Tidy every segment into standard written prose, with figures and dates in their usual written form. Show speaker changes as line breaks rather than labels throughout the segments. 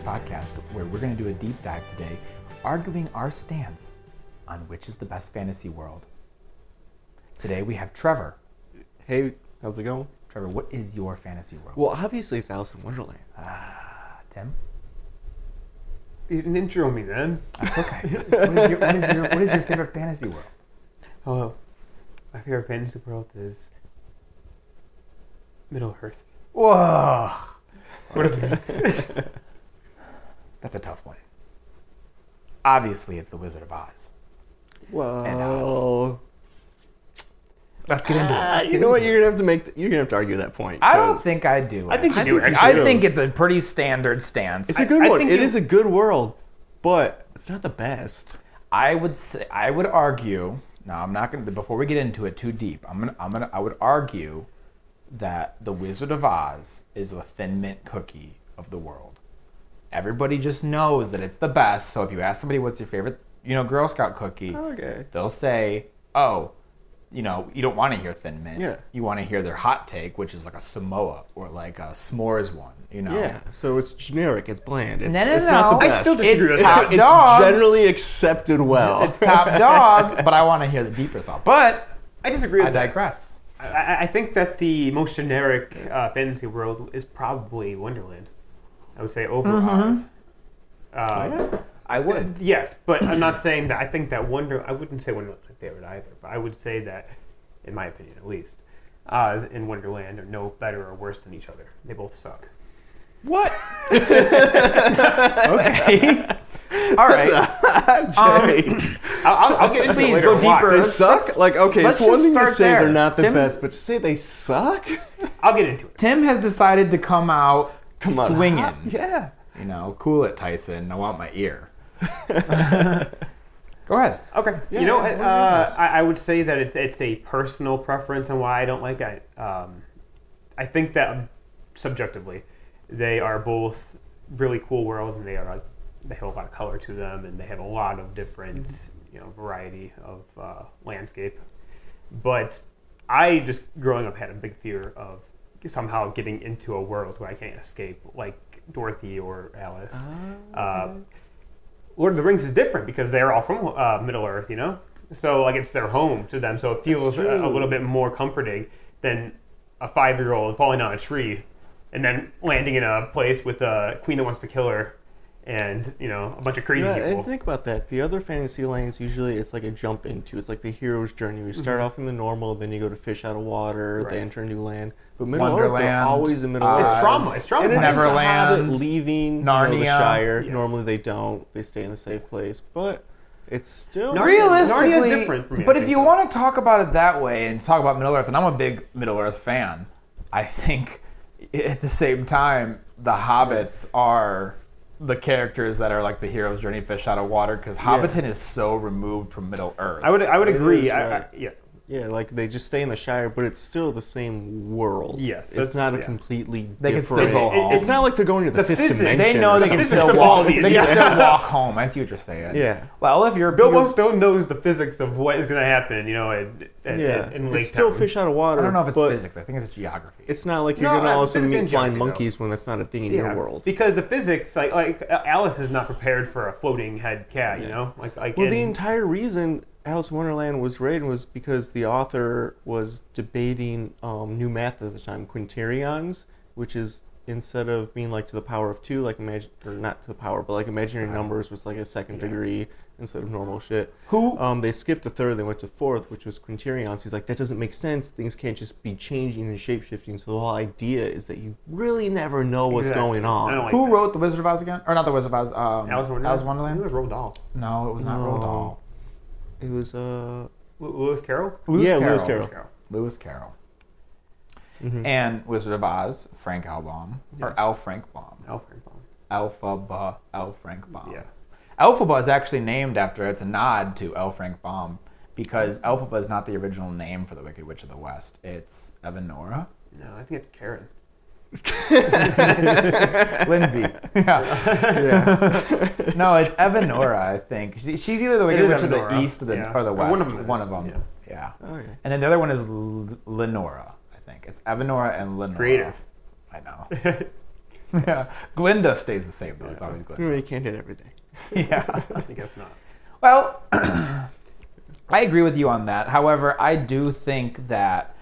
podcast where we're going to do a deep dive today, arguing our stance on which is the best fantasy world. Today we have Trevor.
Hey, how's it going?
Trevor, what is your fantasy world?
Well, obviously it's Alice in Wonderland.
Tim?
You didn't intro me then.
That's okay. What is your favorite fantasy world?
Oh, my favorite fantasy world is Middle Earth.
Whoa!
What are the rings?
That's a tough one. Obviously, it's the Wizard of Oz.
Well,
Let's get into it.
you know what? You're gonna have to argue that point.
I don't think I do.
I think you do.
I think it's a pretty standard stance.
It's a good one.
think
It is a good world, but it's not the best.
I would argue. No, I'm not going to. Before we get into it too deep, I would argue that the Wizard of Oz is the Thin Mint cookie of the world. Everybody just knows that it's the best. So if you ask somebody what's your favorite, Girl Scout cookie,
Okay.
they'll say, "Oh, you don't want to hear Thin Mint.
Yeah.
You want to hear their hot take, which is like a Samoa or like a s'mores one.
Yeah. So it's generic. It's bland. It's,
No.
it's not the
I
best.
still disagree with
top
that.
It's
dog.
generally accepted well.
It's top dog, but I want to hear the deeper thought. But
I disagree
I
with that.
digress.
I think that the most generic fantasy world is probably Wonderland. I would say over Oz.
I would.
Yes, but I'm not saying that. I think that I wouldn't say Wonderland's my favorite either, but I would say that, in my opinion at least, Oz and Wonderland are no better or worse than each other. They both suck.
What? Okay. All right.
I'll get into
Please
it later.
go
Why?
deeper.
They suck? Like, okay,
let's
it's one
just
thing to
start
say
there.
they're not the
Tim's-
best, but to say they suck?
I'll get into it.
Tim has decided to come out
Come on.
swinging.
Yeah.
Cool it, Tyson. I want my ear. Go ahead.
Okay.
Yeah,
You know,
what are yours?
I would say that it's a personal preference on why I don't like it. I think that subjectively, they are both really cool worlds, and they have a lot of color to them, and they have a lot of different, variety of landscape. But I just growing up had a big fear of somehow getting into a world where I can't escape, like Dorothy or Alice. Lord of the Rings is different because they're all from Middle Earth, So it's their home to them. So it feels a little bit more comforting than a 5-year-old falling down a tree and then landing in a place with a queen that wants to kill her and, a bunch of crazy
Yeah,
people.
and think about that. The other fantasy lands, usually it's like a jump into. It's like the hero's journey. We start off in the normal, then you go to fish out of water,
Right.
they enter a new land. But Middle Earth,
Wonderland,
they're always in Middle Earth.
It's trauma. It's trauma.
And it is the
Neverland,
Hobbit leaving the
Narnia.
Shire.
Yes.
Normally they don't. They stay in a safe place. But it's still...
Realistically,
Narnia's different for me,
but
I
if
think,
you
though.
want to talk about it that way and talk about Middle Earth, and I'm a big Middle Earth fan, I think at the same time, the hobbits are the characters that are like the hero's journey fish out of water, because Hobbiton is so removed from Middle Earth.
I would
It
agree.
is, right.
Yeah.
Yeah, like they just stay in the Shire, but it's still the same world.
Yes,
It's
that's-
not a
yeah.
completely
They can
different...
still go home.
It's not like they're going to the fifth
physics-
dimension.
They know
or
they can
something.
Physics
still
of all
walk.
these,
They can
yeah.
still walk home. I see what you're saying.
Yeah.
Well, if you're
Bilbo still knows the physics of what is going to happen,
Yeah,
in Lake
it's still
Town.
fish out of water.
I don't know if it's
but
physics. I think it's geography.
It's not like you're
No,
going to all of a sudden
physics
meet
and
flying
geography,
monkeys when that's not a thing in your world.
Because the physics, like Alice is not prepared for a floating head cat, Like
Well,
in-
the entire reason Alice in Wonderland was written was because the author was debating new math at the time, quintillions, which is instead of being like to the power of 2, like or not to the power, but like imaginary numbers was like a second degree instead of normal shit. They skipped the third, they went to fourth, which was quintillions. He's like, that doesn't make sense. Things can't just be changing and shape-shifting. So the whole idea is that you really never know what's
Exactly.
going on.
I don't like
Who
that.
wrote The Wizard of Oz again? Or not The Wizard of Oz,
Alice in Wonderland?
Alice in
I
Wonderland?
think it was Roald Dahl.
No, it was not Roald
No.
Dahl.
It was
Lewis Carroll?
Lewis
Lewis
Carroll.
Carroll.
Lewis Carroll.
Mhm.
And Wizard of Oz, Frank Albaum, or L. Frank Baum.
Alfred Baum.
Alphaba, L. Frank Baum.
Yeah.
Elphaba is actually named after, it's a nod to L. Frank Baum, because Elphaba is not the original name for the Wicked Witch of the West. It's Evanora.
No, I think it's Karen.
Lindsay. Yeah. No, it's Evanora, I think. She's either the Wicked
is
Witch of the
Evanora.
East or the
Yeah.
West.
One of them is,
One of them.
yeah.
Yeah.
Okay.
And then the other one is Lenora, I think. It's Evanora and Lenora.
Creative.
I know. Yeah. Glinda stays the same, though. It's always Glinda.
You can't hit everything.
Yeah.
I guess not.
Well, I agree with you on that. However, I do think that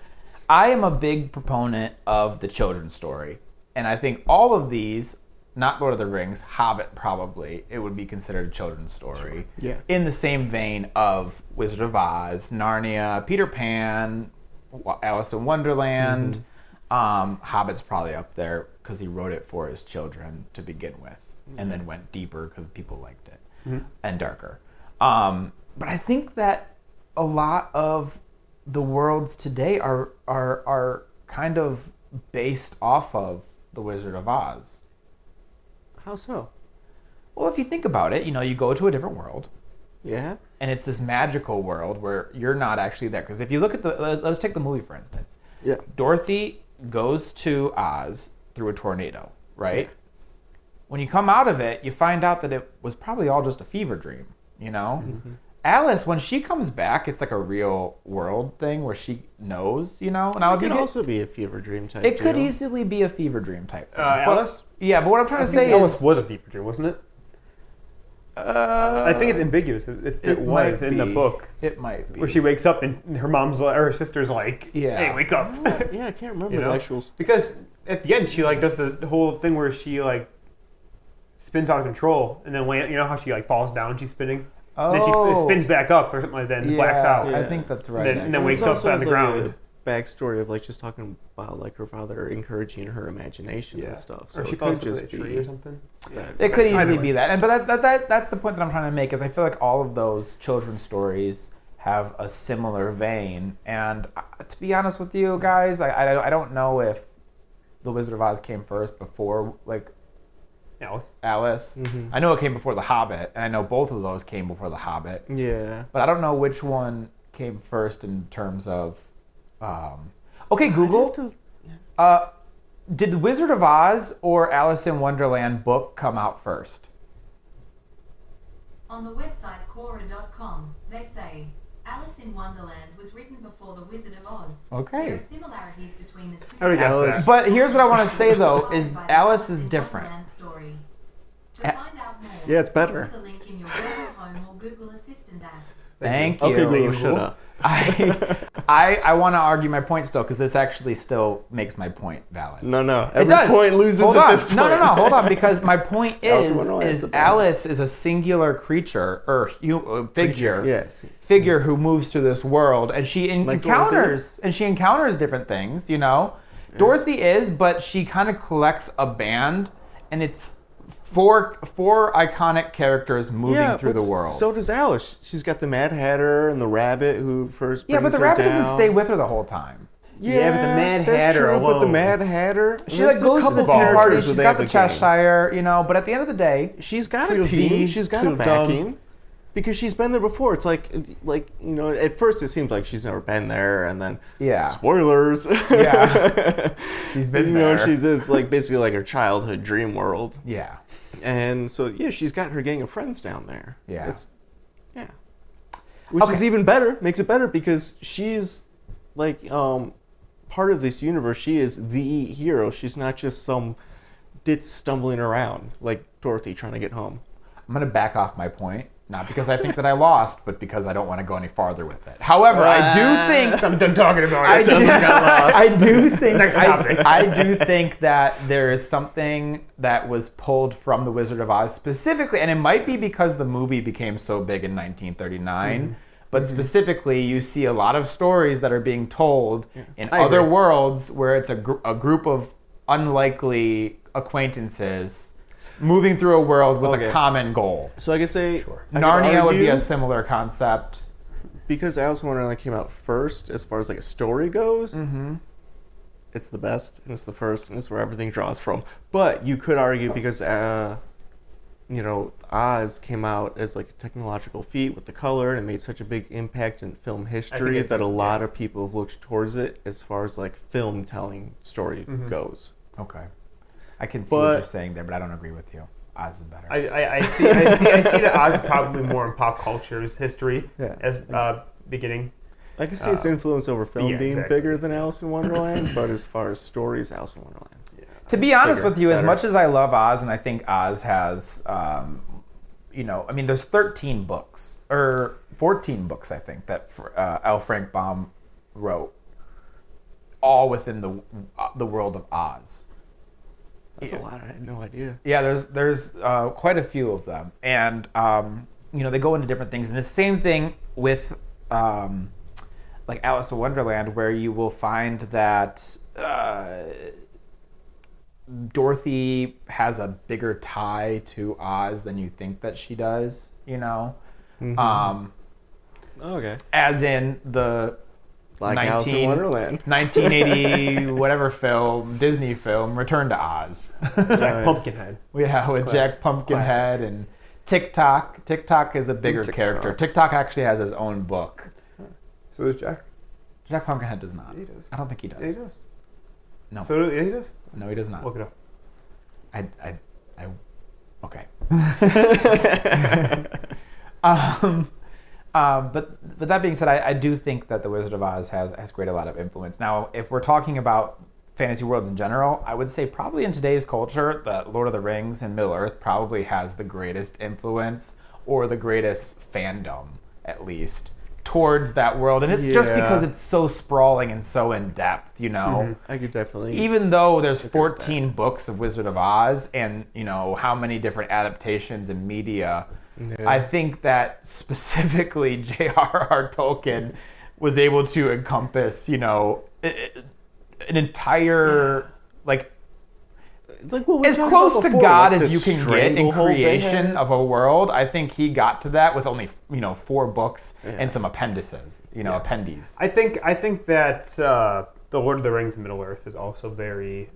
I am a big proponent of the children's story. And I think all of these, not Lord of the Rings, Hobbit probably, it would be considered a children's story.
Yeah.
In the same vein of Wizard of Oz, Narnia, Peter Pan, Alice in Wonderland. Hobbit's probably up there because he wrote it for his children to begin with. And then went deeper because people liked it. And darker. But I think that a lot of the worlds today are kind of based off of the Wizard of Oz.
How so?
Well, if you think about it, you go to a different world.
Yeah.
And it's this magical world where you're not actually there. Because if you look at let's take the movie, for instance.
Yeah.
Dorothy goes to Oz through a tornado, right? When you come out of it, you find out that it was probably all just a fever dream, Alice, when she comes back, it's like a real world thing where she knows, Now
It could also be a fever dream type.
It could easily be a fever dream type thing.
Alice?
Yeah, but what I'm trying to say
Alice
is...
was a fever dream, wasn't it? I think it's ambiguous if it was in the book.
It might be.
Where she wakes up and her mom's or her sister's like,
Yeah.
"Hey, wake up!"
Yeah, I can't remember the actual.
Because at the end she does the whole thing where she spins out of control and then how she falls down, she's spinning.
Oh.
Then she spins back up or something like that and blacks out.
I think that's right.
And then wakes up on the ground.
Backstory of just talking about her father encouraging her imagination and stuff. So
or she
it
falls
could
into
just
a tree
be
or something.
It could easily be that. But that's the point that I'm trying to make, is I feel like all of those children's stories have a similar vein. And to be honest with you guys, I don't know if The Wizard of Oz came first before Alice. I know it came before The Hobbit, and I know both of those came before The Hobbit.
Yeah.
But I don't know which one came first in terms of... okay, Google. Did The Wizard of Oz or Alice in Wonderland book come out first?
On the website Quora.com, they say Alice in Wonderland was written before The Wizard of Oz.
Okay.
There are similarities between the two.
I would guess that.
But here's what I want to say, though, is Alice is different.
Wonderland story. To find out more,
Yeah, it's better.
follow the link in your Google Home or Google Assistant app.
Thank you.
Okay, Google, shut up.
I want to argue my point still, because this actually still makes my point valid.
No.
It
Every
does.
point loses
Hold
at
on.
this point.
No. Hold on, because my point
Alice in Wonderland
is
the best.
Alice is a singular creature or figure.
Yes.
Figure who moves through this world, and she
Like
encounters different things. Dorothy is, but she kind of collects a band, and it's four iconic characters moving through the world.
So does Alice. She's got the Mad Hatter and the rabbit who first brings
Yeah, but the
her
rabbit
down.
doesn't stay with her the whole time.
Yeah, but the Mad
that's
Hatter
true, But the
alone.
Mad Hatter,
She
there's a
goes to
couple
the tea
characters
party.
where
She's
they
got
have
the
a game.
Cheshire, but at the end of the day,
She's got a
Tweedledee,
team. She's got a
Tweedledum.
backing. Because she's been there before. It's at first it seems like she's never been there, and then spoilers.
Yeah. She's been there.
She's basically like her childhood dream world.
Yeah.
And so she's got her gang of friends down there.
Yeah.
Which is even better. Makes it better because she's part of this universe. She is the hero. She's not just some ditz stumbling around like Dorothy trying to get home.
I'm going to back off my point. Not because I think that I lost, but because I don't want to go any farther with it. However, I do think...
I'm done talking about it.
I do think...
Next topic.
I do think that there is something that was pulled from The Wizard of Oz specifically, and it might be because the movie became so big in 1939, but specifically you see a lot of stories that are being told in other worlds where it's a group of unlikely acquaintances moving through a world with a common goal.
So I could say
Narnia would be a similar concept.
Because Alice in Wonderland came out first, as far as a story goes, it's the best, and it's the first, and it's where everything draws from. But you could argue because, Oz came out as a technological feat with the color, and it made such a big impact in film history that a lot of people have looked towards it as far as film telling story goes.
Okay. I can see what you're saying there, but I don't agree with you. Oz is better.
I see that Oz is probably more in pop culture's history as beginning.
I can see its influence over film being
exactly.
bigger than Alice in Wonderland, but as far as stories, Alice in Wonderland.
To be honest
bigger,
with you, as
better.
much as I love Oz, and I think Oz has, there's 13 books, or 14 books, I think, that L. Frank Baum wrote, all within the world of Oz.
That's a lot. I had no idea.
Yeah, there's quite a few of them, and they go into different things. And the same thing with like Alice in Wonderland, where you will find that Dorothy has a bigger tie to Oz than you think that she does.
Okay.
As in the
Like Alice in Wonderland.
1980 whatever film, Disney film, Return to Oz.
Jack Pumpkinhead.
Yeah, with Jack Pumpkinhead and TikTok. TikTok is a bigger character. TikTok actually has his own book.
So does Jack.
Jack Pumpkinhead does not.
He does.
I don't think he does.
Yeah, he does.
No.
So he does?
No, he does not.
Look it up.
Okay. But that being said, I do think that The Wizard of Oz has created a lot of influence. Now, if we're talking about fantasy worlds in general, I would say probably in today's culture that Lord of the Rings and Middle Earth probably has the greatest influence, or the greatest fandom, at least, towards that world. And it's just because it's so sprawling and so in depth,
I could definitely.
Even though there's 14 books of Wizard of Oz and, how many different adaptations and media, I think that specifically J.R.R. Tolkien was able to encompass, an entire,
like what we
as
talked
close
about
to
before,
God
like
as
the
you can get in
stranglehold they
creation
had.
of a world. I think he got to that with only, 4 books and some appendices, appendies.
I think that the Lord of the Rings and Middle Earth is also very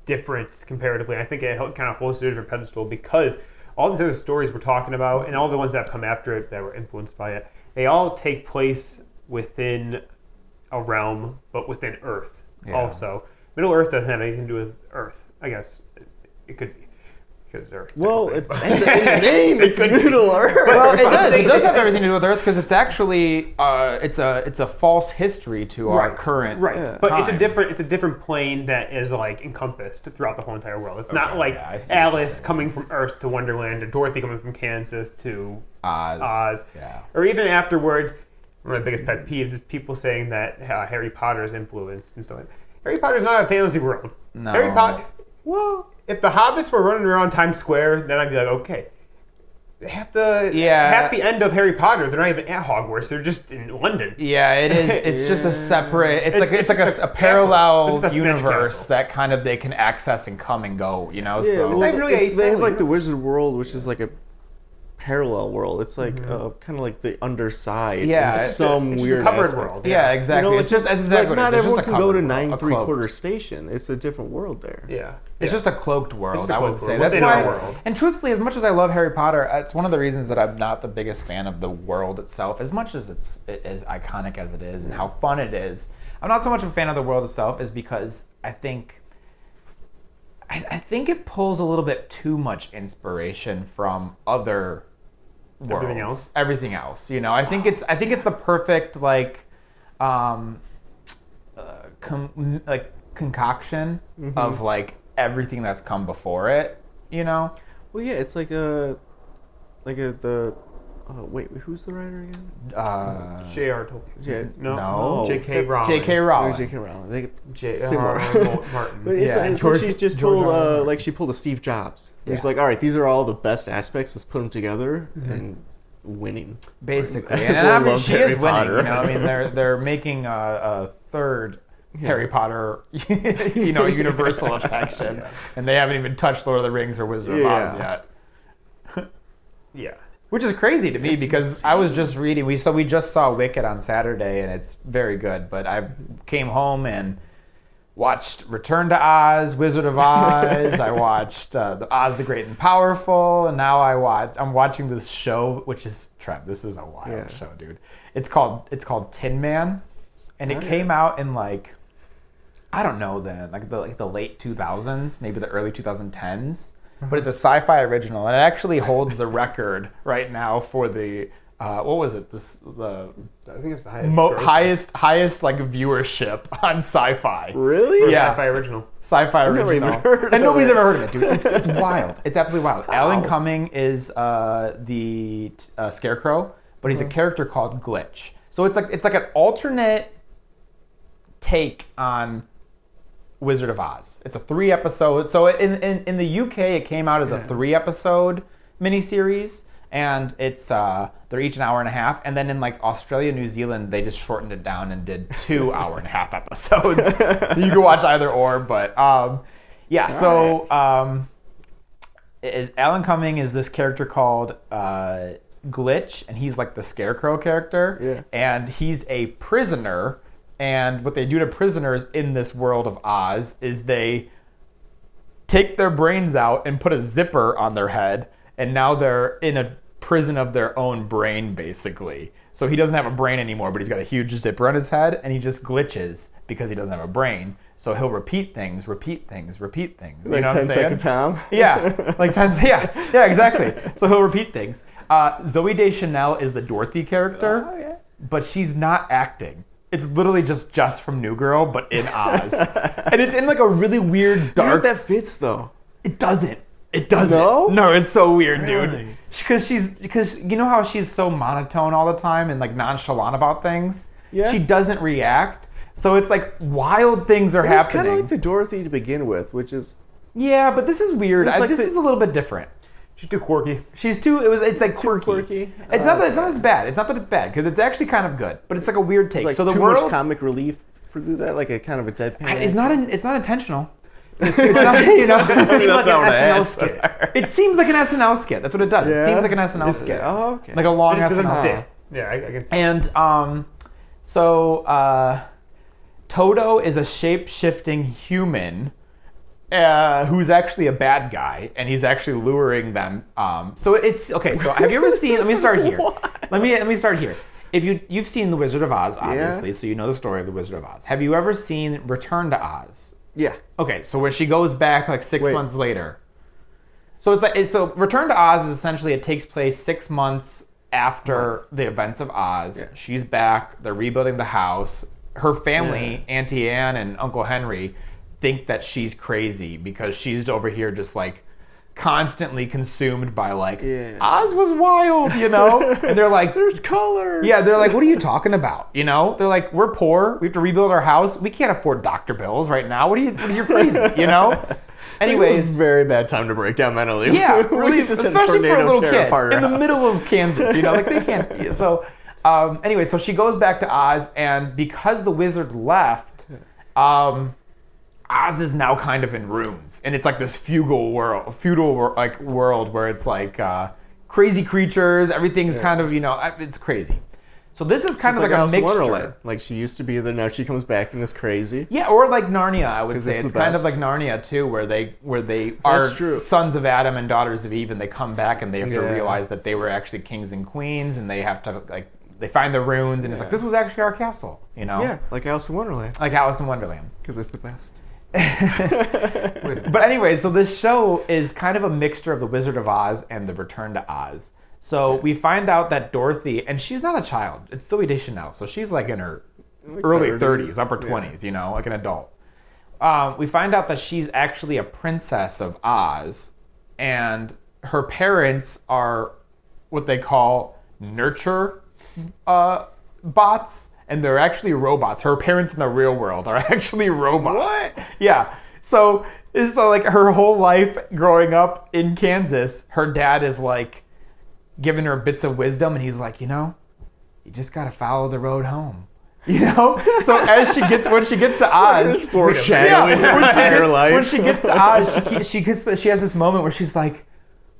different comparatively. And I think it kind of holds to a different pedestal because all these other stories we're talking about, and all the ones that have come after it that were influenced by it, they all take place within a realm, but within Earth also. Middle Earth doesn't have anything to do with Earth. I guess it could be. Because Earth.
Well, it's in the name. It's Middle Earth.
Well, it does. It does have everything to do with Earth because it's actually it's a false history to our current
But
time.
it's a different plane that is like encompassed throughout the whole entire world. It's not like
I see what you're
Alice
saying.
coming from Earth to Wonderland, or Dorothy coming from Kansas to
Oz.
Or even afterwards. One of my biggest pet peeves is people saying that Harry Potter is influenced and so on. Harry Potter's not a fantasy world.
No.
Harry Potter. Well, if the hobbits were running around Times Square, then I'd be like, okay. Half the end of Harry Potter, they're not even at Hogwarts. They're just in London.
Yeah, it is. It's just a separate. It's like a parallel universe that kind of they can access and come and go.
Yeah,
so
well,
like really
they have like the Wizard World, which is like a parallel world. It's like kind of like the underside.
Yeah,
in some
it's
weird
a covered
aspect.
world.
yeah, exactly. It's just that's exactly
like,
what it is.
not
It's just
everyone
a
can go to
covered world,
9
a cloaked-
3/4 station. It's a different world there.
Yeah.
It's just a cloaked world,
It's a
I would
cloaked
say.
world
That's
within
why.
our world.
And truthfully, as much as I love Harry Potter, it's one of the reasons that I'm not the biggest fan of the world itself. As much as it's as iconic as it is and how fun it is, I'm not so much a fan of the world itself. Is because I think it pulls a little bit too much inspiration from other worlds. Everything else. I think it's the perfect concoction of everything that's come before it.
Well, yeah, it's wait, who's the writer again?
J.R. Tolkien.
No.
J.K. Rowling.
J.K. Rowling.
J.K. Rowling. They
J.R.
similar.
Martin.
But it's like
George-
she just
George
pulled
R. R.
she pulled a Steve Jobs. She's
Yeah.
like, all right, these are all the best aspects. Let's put them together and winning.
Basically, and
Everyone
I mean,
loves
she
Harry
is winning.
Potter.
I mean, they're making a third Harry Potter, universal attraction, and they haven't even touched Lord of the Rings or Wizard of Oz yet.
Yeah.
Which is crazy to me because I was just reading. We just saw Wicked on Saturday, and it's very good. But I came home and watched Return to Oz, Wizard of Oz. I watched Oz the Great and Powerful, and now I'm watching this show, which is Trev. This is a wild show, dude. It's called Tin Man, and it came out in I don't know then, the late 2000s, maybe the early 2010s. But it's a sci-fi original, and it actually holds the record right now for the what was it? The
I think it's the highest.
highest like viewership on Sci-Fi.
Really?
Yeah.
Sci-fi original.
Sci-fi
I've never
original.
even heard of
And nobody's
it.
ever heard of it, dude. It's wild. It's absolutely wild.
Wow.
Alan Cumming is the Scarecrow, but he's a character called Glitch. So it's like an alternate take on Wizard of Oz. It's a 3-episode. So in the UK, it came out as a 3-episode miniseries. And it's they're each an hour and a half, and then in like Australia, New Zealand, they just shortened it down and did 2 hour-and-a-half episodes. So you can watch either or. But yeah, so Alan Cumming is this character called Glitch, and he's like the Scarecrow character.
Yeah.
And he's a prisoner. And what they do to prisoners in this world of Oz is they take their brains out and put a zipper on their head, and now they're in a prison of their own brain, basically. So he doesn't have a brain anymore, but he's got a huge zipper on his head, and he just glitches because he doesn't have a brain. So he'll repeat things. You
Like
know what
10
I'm saying?
Second Tom?
Yeah, like 10. Yeah, exactly. So he'll repeat things. Zooey Deschanel is the Dorothy character, but she's not acting. It's literally just from New Girl, but in Oz, and it's in like a really weird,
You know
dark.
that fits though.
It doesn't. It doesn't.
No?
No, it's so weird,
Really?
dude. Because you know how she's so monotone all the time and like nonchalant about things.
Yeah.
She doesn't react. So it's like wild things are
It's
happening.
kind of like the Dorothy to begin with, which is
Yeah, but this is weird.
It's like
This
the-
is a little bit different.
She's too quirky.
She's too. It's like quirky.
quirky.
It's not that it's not as bad. It's not that it's bad because it's actually kind of good. But it's like a weird take.
like
So the
too
world
much comic relief for that, like a kind of a deadpan.
it's not. It's not intentional. It's not, you know.
It seems like an SNL skit.
It seems like an SNL skit. That's what it does. It
Yeah?
seems like an SNL skit.
Oh, okay.
Like a long
It just doesn't
SNL.
fit. Yeah, I can see.
And so Toto is a shape-shifting human who's actually a bad guy, and he's actually luring them. So it's okay. So have you ever seen? Let me start here. Let me start here. If you've seen The Wizard of Oz, obviously, so you know the story of The Wizard of Oz. Have you ever seen Return to Oz?
Yeah.
Okay, so where she goes back like 6
Wait.
months later. So it's like Return to Oz is essentially it takes place 6 months after the events of Oz.
Yeah.
She's back. They're rebuilding the house. Her family, Auntie Anne and Uncle Henry, think that she's crazy because she's over here just like constantly consumed by like Oz was wild, you know? And they're like,
There's color.
yeah, they're like, what are you talking about? You know? They're like, we're poor. We have to rebuild our house. We can't afford doctor bills right now. You're crazy, you know?
It's
Anyways,
a very bad time to break down mentally.
yeah,
We
really,
just had
especially for a
tornado
little
tear
kid
apart
in the
our house.
middle of Kansas, you know, like they can't. So, anyway, so she goes back to Oz, and because the wizard left, Oz is now kind of in ruins, and it's like this feudal world where it's like crazy creatures. Everything's kind of, you know, it's crazy. So this is kind of like a
Alice in
mixture.
Wonderland. Like she used to be there, now she comes back and is crazy.
Yeah, or like Narnia, I would
'Cause
say.
it's
It's
the
kind of
best.
like Narnia too, where they are
true.
sons of Adam and daughters of Eve, and they come back and they have to
Yeah.
realize that they were actually kings and queens, and they have to like they find the runes, and it's like this was actually our castle, you know?
Yeah, like Alice in Wonderland,
Like Alice in Wonderland.
because it's the best.
But anyway, so this show is kind of a mixture of The Wizard of Oz and The Return to Oz. So we find out that Dorothy, and she's not a child, it's Zooey Deschanel, so she's like in her early 30s, upper 20s, you know, like an adult. We find out that she's actually a princess of Oz, and her parents are what they call nurture bots, and they're actually robots. Her parents in the real world are actually robots.
What?
Yeah. So like her whole life growing up in Kansas, her dad is like giving her bits of wisdom, and he's like, you know, you just gotta follow the road home. You know? So when she gets to Oz,
foreshadowing her entire life.
when she gets to Oz, she has this moment where she's like,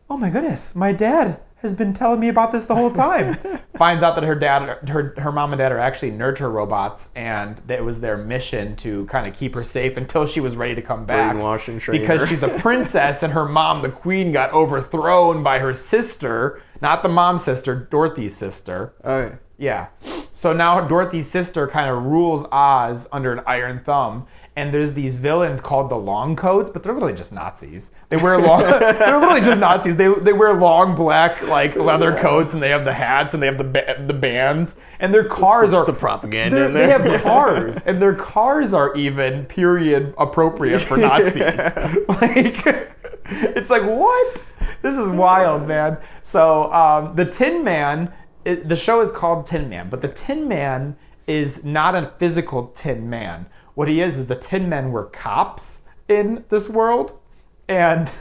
oh my goodness, my dad has been telling me about this the whole time. Finds out that her mom and dad are actually nurture robots, and that it was their mission to kind of keep her safe until she was ready to come back.
Brainwash and train
because
her.
she's a princess, and her mom, the queen, got overthrown by her sister, not the mom's sister, Dorothy's sister.
Okay.
Yeah. So now Dorothy's sister kind of rules Oz under an iron thumb. and there's these villains called the Long Coats, but they're literally just Nazis. They wear long. They're literally just Nazis. They wear long black like leather coats, and they have the hats, and they have the bands, and their cars are
some propaganda in there.
They have cars, and their cars are even period appropriate for Nazis. Like, it's like, what? This is wild, man. So the Tin Man, the show is called Tin Man, but the Tin Man is not a physical Tin Man. What he is the Tin Men were cops in this world, and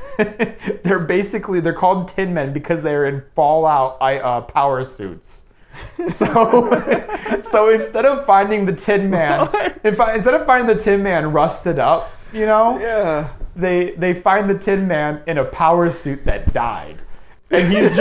they're called Tin Men because they're in Fallout power suits. So instead of finding the Tin Man, instead of finding the Tin Man rusted up,
Yeah.
they find the Tin Man in a power suit that died. And he's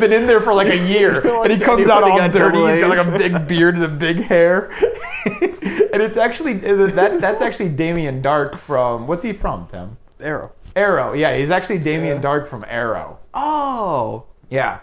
been in there for like a year, and he comes out all dirty. He's got like a big beard and a big hair, and it's actually that's actually Damien Dark from, what's he from, Tim?
Arrow.
Arrow, yeah, he's actually Damien Dark from Arrow.
Oh.
Yeah,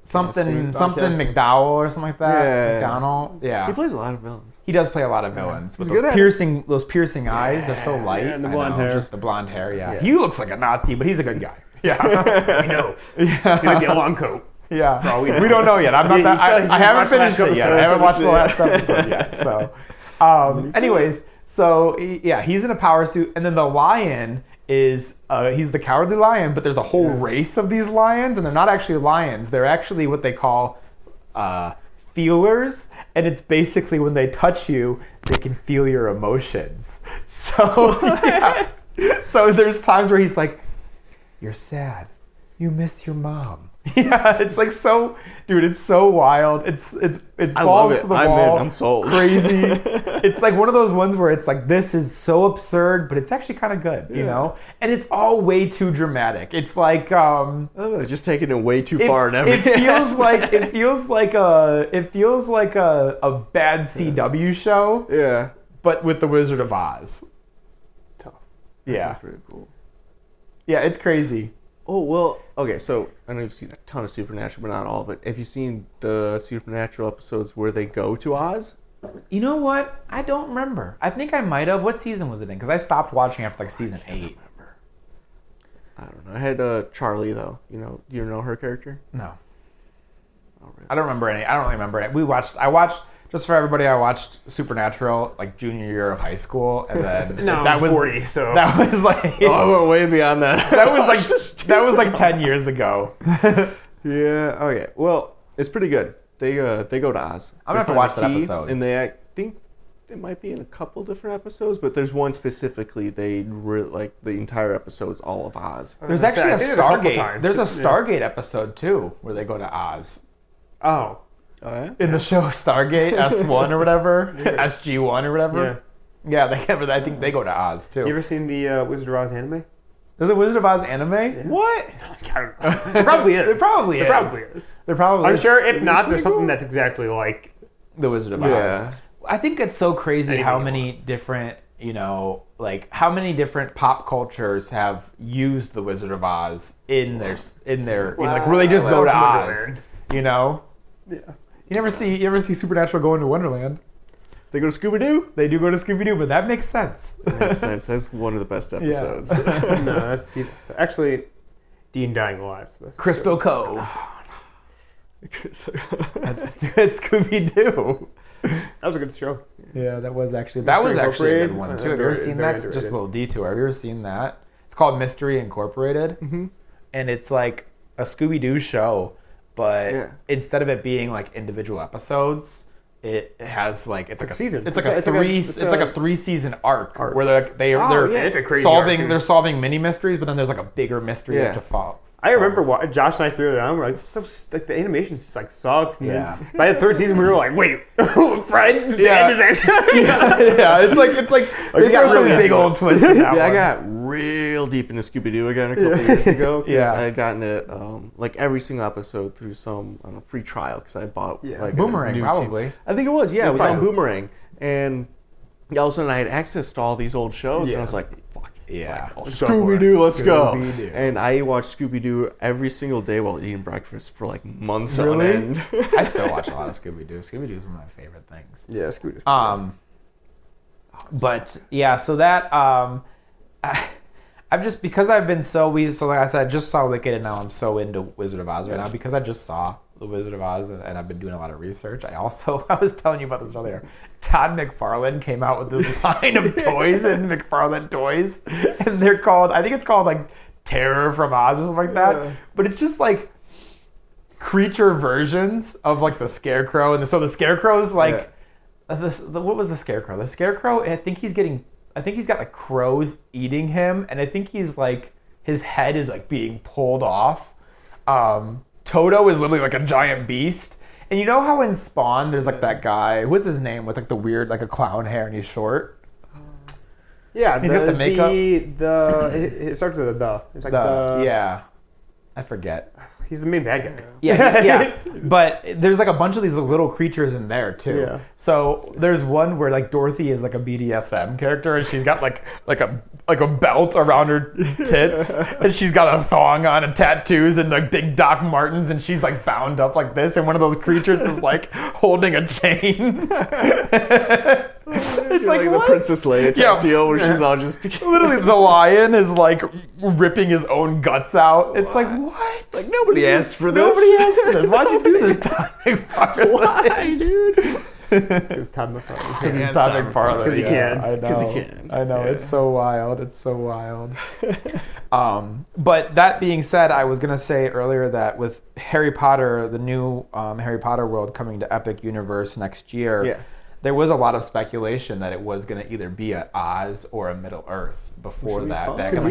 something McDowell or something like that.
Yeah.
McDonald, yeah.
He plays a lot of villains.
He does play a lot of villains.
He's
But
good at
those piercing eyes, they're so light.
Yeah, and the
I
blonde
know,
hair.
just the blonde hair. Yeah.
Yeah.
He looks like a Nazi, but he's a good guy. Yeah.
I know.
Yeah.
He might be a long coat.
Yeah,
all we know.
we don't know yet. I'm not
Yeah,
that. I haven't
watched the last
finished it yet. I haven't watched the last episode yet. So, anyways, he's in a power suit, and then the lion is he's the cowardly lion, but there's a whole race of these lions, and they're not actually lions. They're actually what they call feelers, and it's basically when they touch you, they can feel your emotions. So, yeah. So there's times where he's like, "You're sad. You miss your mom." Yeah, it's like so, dude. It's so wild. It's
I
balls
love it.
to the
I'm
wall.
in. I'm sold.
Crazy. It's like one of those ones where it's like, this is so absurd, but it's actually kind of good, you know. And it's all way too dramatic. It's like
It's just taking it way too far in every.
it feels like a bad CW show,
Yeah.
but with the Wizard of Oz.
Tough.
Yeah,
That's pretty cool.
yeah, it's crazy.
Oh, well, okay, so I know you've seen a ton of Supernatural, but not all of it. Have you seen the Supernatural episodes where they go to Oz?
You know what? I don't remember. I think I might have. What season was it in? Because I stopped watching after like season 8.
I don't know. I had Charlie, though. Do you know her character?
No.
Oh, really?
I don't remember any. I don't really remember it. I watched, just for everybody, I watched Supernatural like junior year of high school, and then
No, I was 40, so
that was like
Oh, I went way beyond that.
that was like 10 years ago.
Yeah, okay. Well, it's pretty good. They go to Oz.
I'm gonna have to
They
watch
find
that
a key,
episode.
And I think they might be in a couple different episodes, but there's one specifically like the entire episode's all of Oz.
There's actually
I
a
did it a couple
Stargate.
times.
There's a
Yeah.
Stargate episode too where they go to Oz.
Oh.
Oh, yeah?
In the show Stargate S1 or whatever, SG1 or whatever.
Yeah.
I think they go to Oz too.
You ever seen the Wizard of Oz anime?
There's a Wizard of Oz anime? What?
I don't know. There probably is.
There probably is. There probably
I'm
is.
sure if not, there's something that's exactly like.
The Wizard of Oz.
Yeah.
I think it's so crazy
Anything
how
you
many different, how many different pop cultures have used the Wizard of Oz in their like where they just go to Oz.
Wonderland.
You know?
Yeah.
You ever see Supernatural going to Wonderland?
They go to Scooby-Doo?
They do go to Scooby-Doo, but that makes sense.
Makes sense. That's one of the best episodes.
No, that's actually Dean Dying Alive.
Crystal Cove. That's Scooby-Doo.
That was a good show.
Yeah, that was actually a
Incorporated.
good one too. Have you ever seen
Very
that? It's just a
underrated.
little detour. Have you ever seen that? It's called Mystery Incorporated, and it's like a Scooby-Doo show, but instead of it being like individual episodes, it has like it's like a
season.
It's like
It's
a
like
three.
a-
It's like a 3-season arc
Arc.
where they're
It's a crazy
solving
arc.
they're solving mini mysteries, but then there's like a bigger mystery you have to follow.
I remember Josh and I threw it on. We're like, this is so, like the animation just like sucks. And
Yeah.
then by the third season, we were like, wait, Fred's
Yeah.
dad is actually.
Yeah, it's like they
you got
throw some
really
big
into
old twist in that
Yeah, I
one.
got real deep into Scooby-Doo again a couple years ago. 'Cause
Yeah.
I had gotten it like every single episode through some free trial because I bought like
Boomerang,
a new
probably.
team. I think it was. Yeah, it was on
probably.
Boomerang, and all of a sudden I had access to all these old shows, and I
Yeah.
was like, "Fuck
Yeah.
Scooby-Doo, let's go!"
Scooby-Doo.
And I watched Scooby-Doo every single day while eating breakfast for like months on
Really?
end.
I still watch a lot of Scooby-Doo. Scooby-Doo is one of my favorite things.
Yeah, Scooby.
But yeah, so that I've just, because I've been so like I said, I just saw Wicked and now I'm so into Wizard of Oz right now because I just saw The Wizard of Oz and I've been doing a lot of research. I was telling you about this earlier. Todd McFarlane came out with this line of toys and McFarlane toys, and they're called, I think it's called like Terror from Oz or something like that. Yeah. But it's just like creature versions of like the Scarecrow, and so the Scarecrow's like what was the Scarecrow? The Scarecrow, I think he's got like crows eating him, and I think he's like his head is like being pulled off. Toto is literally like a giant beast. And you know how in Spawn there's like that guy, what's his name, with like the weird, like a clown hair and he's short?
Yeah,
he's got the makeup.
It starts with a the. It's like
yeah, I forget.
He's the main bad guy.
Yeah. But there's like a bunch of these little creatures in there too.
Yeah.
So there's one where like Dorothy is like a BDSM character and she's got like a belt around her tits and she's got a thong on and tattoos and like big Doc Martens and she's like bound up like this and one of those creatures is like holding a chain. It's like
the Princess Leia type deal where she's all just
literally the lion is like ripping his own guts out. It's like, what?
Like nobody asked for this.
Nobody asked for this. Why'd you do this, Todd McFarlane?
Why, dude?
It's Todd McFarlane.
Because he's Todd McFarlane.
Because he can.
I know.
Because he can.
I know. Yeah. It's so wild. But that being said, I was going to say earlier that with Harry Potter, the new Harry Potter world coming to Epic Universe next year, there was a lot of speculation that it was going to either be at Oz or a Middle Earth before that. Back in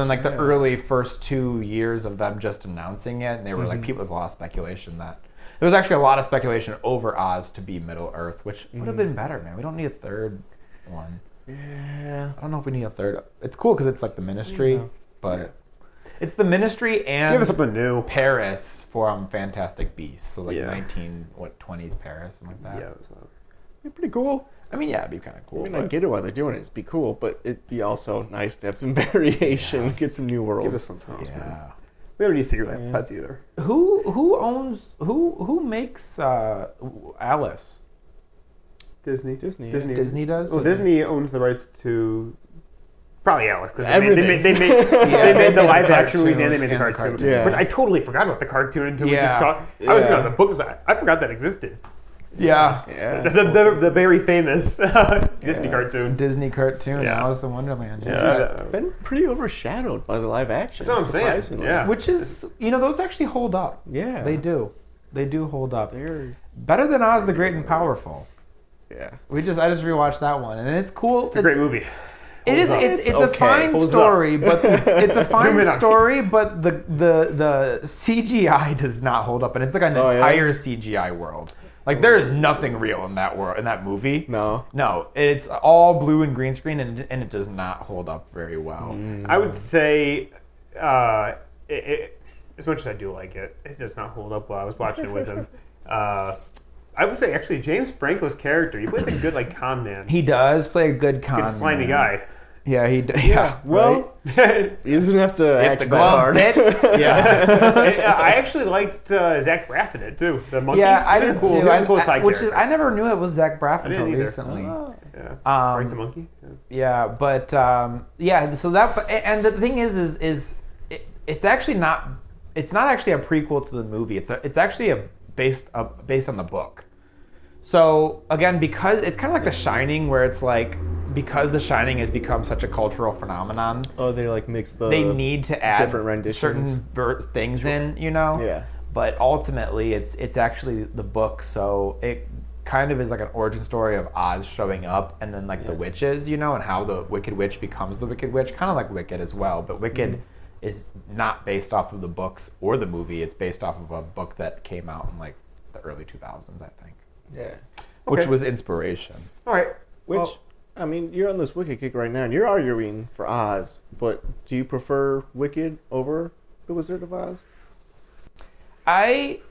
like the early first 2 years of them just announcing it, and they were like, there was a lot of speculation that there was actually a lot of speculation over Oz to be Middle Earth, which would have been better, man. We don't need a third one.
Yeah.
I don't know if we need a third. It's cool because it's like the Ministry, but it's the Ministry and
give us something new.
Paris from Fantastic Beasts, so like 1920s Paris, something like that.
Yeah.
It'd be pretty cool.
I mean, yeah, it'd be kind of cool.
I mean, I get it why they're doing it. It'd be cool, but it'd be also nice to have some variation, get some new worlds.
Give us something else, man.
Yeah.
We don't need Secret Life pets either.
Who makes Alice?
Disney.
Disney does?
Well, Disney owns the rights to probably Alice because
everything.
They made the live action movies and they made the
and
cartoon.
the cartoon.
But I totally forgot about the cartoon until we
Yeah.
just talked. I was looking at the books. I forgot that existed.
Yeah.
The very famous Disney cartoon.
Disney cartoon,
Yeah.
Alice in Wonderland.
It's been pretty overshadowed by the live action.
That's what I'm saying.
Surprisingly.
Yeah.
Which is, those actually hold up.
Yeah.
They do. They do hold up.
They're,
Better than Oz the Great and Powerful.
yeah.
I just rewatched that one, and it's cool.
It's a great movie.
It is. It's a
okay.
fine
Holds
story, but it's a
Zoom
fine
in on
story. But the CGI does not hold up, and it's like an entire CGI world. Like there is nothing real in that world, in that movie. No, it's all blue and green screen, and it does not hold up very well.
I would say, as much as I do like it, it does not hold up well. I was watching it with him. I would say actually James Franco's character, he plays a good like con man.
He does play a good con
Good slimy
man.
guy.
Yeah, yeah.
Well, he doesn't have to act
the
that
glove
hard.
fits.
Yeah. I actually liked Zach Braff in it too. The monkey.
Yeah, I
He was
did
a cool,
too.
he was a cool side character.
I never knew it was Zach Braff
I didn't
until
either.
recently.
Yeah. Frank the monkey. Yeah.
Yeah, but so that and the thing is it's actually not. It's not actually a prequel to the movie. It's actually based on the book. So again, because it's kind of like The Shining, where it's like because The Shining has become such a cultural phenomenon.
Oh, they like mix the.
They need to add
different renditions.
certain things in,
Yeah.
But ultimately, it's actually the book, so it kind of is like an origin story of Oz showing up, and then like the witches, and how the Wicked Witch becomes the Wicked Witch, kind of like Wicked as well. But Wicked is not based off of the books or the movie; it's based off of a book that came out in like the early 2000s, I think.
Yeah.
Which was inspiration.
All right.
Which, I mean, you're on this Wicked kick right now, and you're arguing for Oz, but do you prefer Wicked over The Wizard of Oz?
I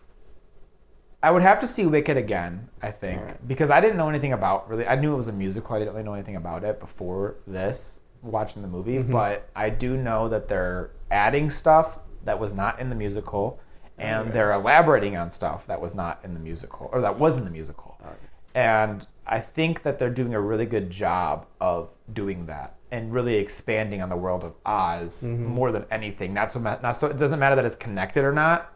would have to see Wicked again, I think, because I didn't know anything about really. I knew it was a musical. I didn't really know anything about it before this, watching the movie. But I do know that they're adding stuff that was not in the musical, and they're elaborating on stuff that was not in the musical, or that was in the musical. And I think that they're doing a really good job of doing that and really expanding on the world of Oz more than anything. Not so. It doesn't matter that it's connected or not,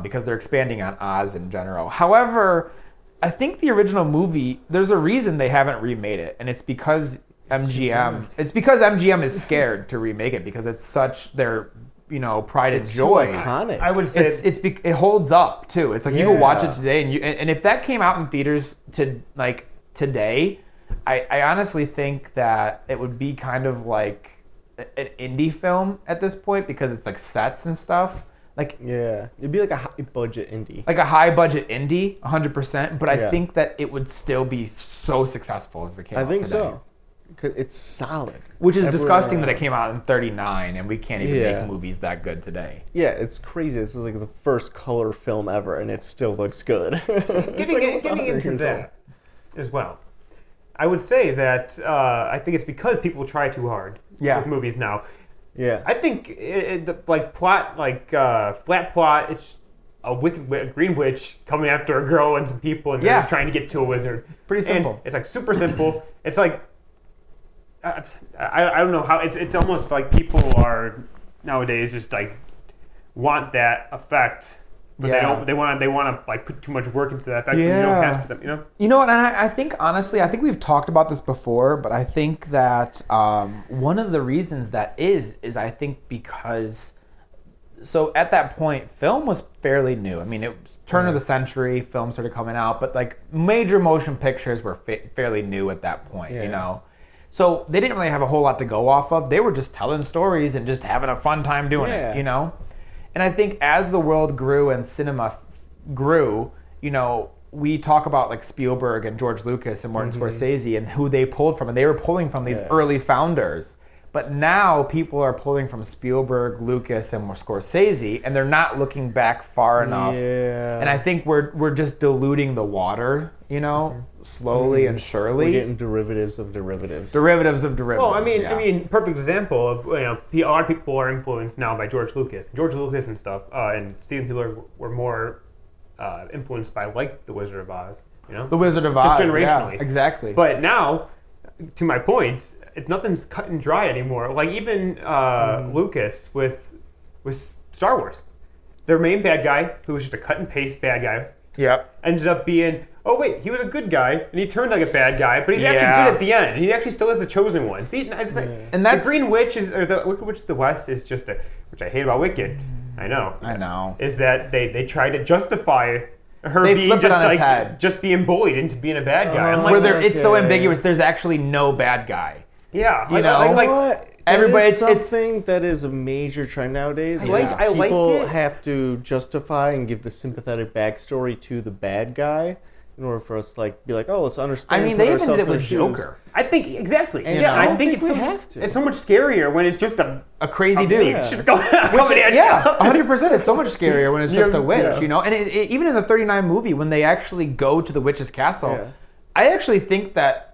because they're expanding on Oz in general. However, I think the original movie, there's a reason they haven't remade it, and it's because MGM. It's because MGM is scared to remake it because it's such their pride and joy.
Iconic.
I would say
It holds up too. It's like you can watch it today, and if that came out in theaters today, I honestly think that it would be kind of like an indie film at this point because it's like sets and stuff. Like
it'd be like a high budget indie.
Like a high budget indie, 100%. But I think that it would still be so successful if it came out today. I think so.
Because it's solid.
Which is disgusting that it came out in 1939 and we can't even make movies that good today.
Yeah, it's crazy. It's like the first color film ever and it still looks good.
Getting into that as well. I would say that I think it's because people try too hard with movies now.
Yeah,
I think flat plot. It's a green witch coming after a girl and some people, and they're just trying to get to a wizard.
Pretty simple.
And it's like super simple. It's like I don't know how it's almost like people are nowadays just like want that effect, but they want to like put too much work into that effect.
Yeah.
You don't have to,
You know what? And I think honestly, I think we've talked about this before, but I think that one of the reasons that is I think because. So at that point, film was fairly new. I mean, it was turn of the century, film started coming out, but like major motion pictures were fairly new at that point, So they didn't really have a whole lot to go off of. They were just telling stories and just having a fun time doing it, And I think as the world grew and cinema grew, we talk about like Spielberg and George Lucas and Martin Scorsese and who they pulled from, and they were pulling from these early founders. But now people are pulling from Spielberg, Lucas, and Scorsese, and they're not looking back far enough. Yeah. And I think we're just diluting the water, slowly and surely.
We're getting derivatives of derivatives.
Derivatives of derivatives.
Well, I mean, perfect example of a lot of people are influenced now by George Lucas and stuff, and Steven Spielberg were more influenced by like The Wizard of Oz.
The Wizard of Oz,
just generationally,
exactly.
But now, to my point. Nothing's cut and dry anymore. Like even Lucas with Star Wars, their main bad guy, who was just a cut and paste bad guy, ended up being he was a good guy and he turned like a bad guy, but he's actually good at the end. He actually still is the chosen one. See, and that's the Green Witch the Wicked Witch of the West is just which I hate about Wicked. I know. Is that they try to justify her being just being bullied into being a bad guy. I'm like,
it's so ambiguous. There's actually no bad guy.
Yeah,
everybody. It's something that is a major trend nowadays.
I like
people
it.
have to justify and give the sympathetic backstory to the bad guy in order for us to be like, let's understand.
I mean, they even did it with Joker.
I think exactly.
And I think
it's so much scarier when it's just a
crazy dude.
Just coming at you.
100%. It's so much scarier when it's just a witch, And even in the 1939 movie, when they actually go to the witch's castle, I actually think that.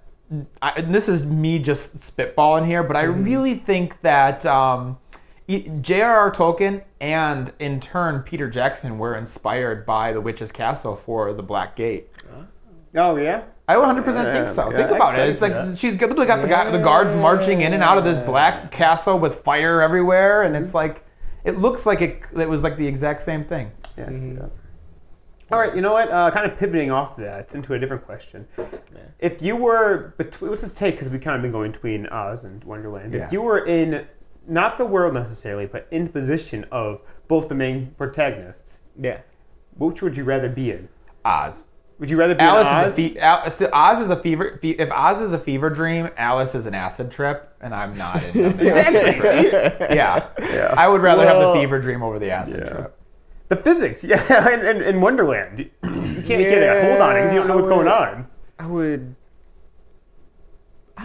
And this is me just spitballing here, but I really think that J.R.R. Tolkien and, in turn, Peter Jackson were inspired by the Witch's Castle for the Black Gate.
Oh, yeah?
I 100% think so. Think about it. It's like she's literally got the guards marching in and out of this black castle with fire everywhere, and it's like, it looks like it was like the exact same thing.
Yeah, I can see that. All right, you know what? Kind of pivoting off that into a different question. If you were let's just take, because we've kind of been going between Oz and Wonderland. If you were in, not the world necessarily, but in the position of both the main protagonists, which would you rather be in?
Oz.
Would you rather be in Oz?
Oz is a fever. If Oz is a fever dream, Alice is an acid trip, and I'm not in.
Exactly.
Yeah. I would rather have the fever dream over the acid trip.
The physics, in Wonderland. You can't get a hold on it because you don't know what's going on.
I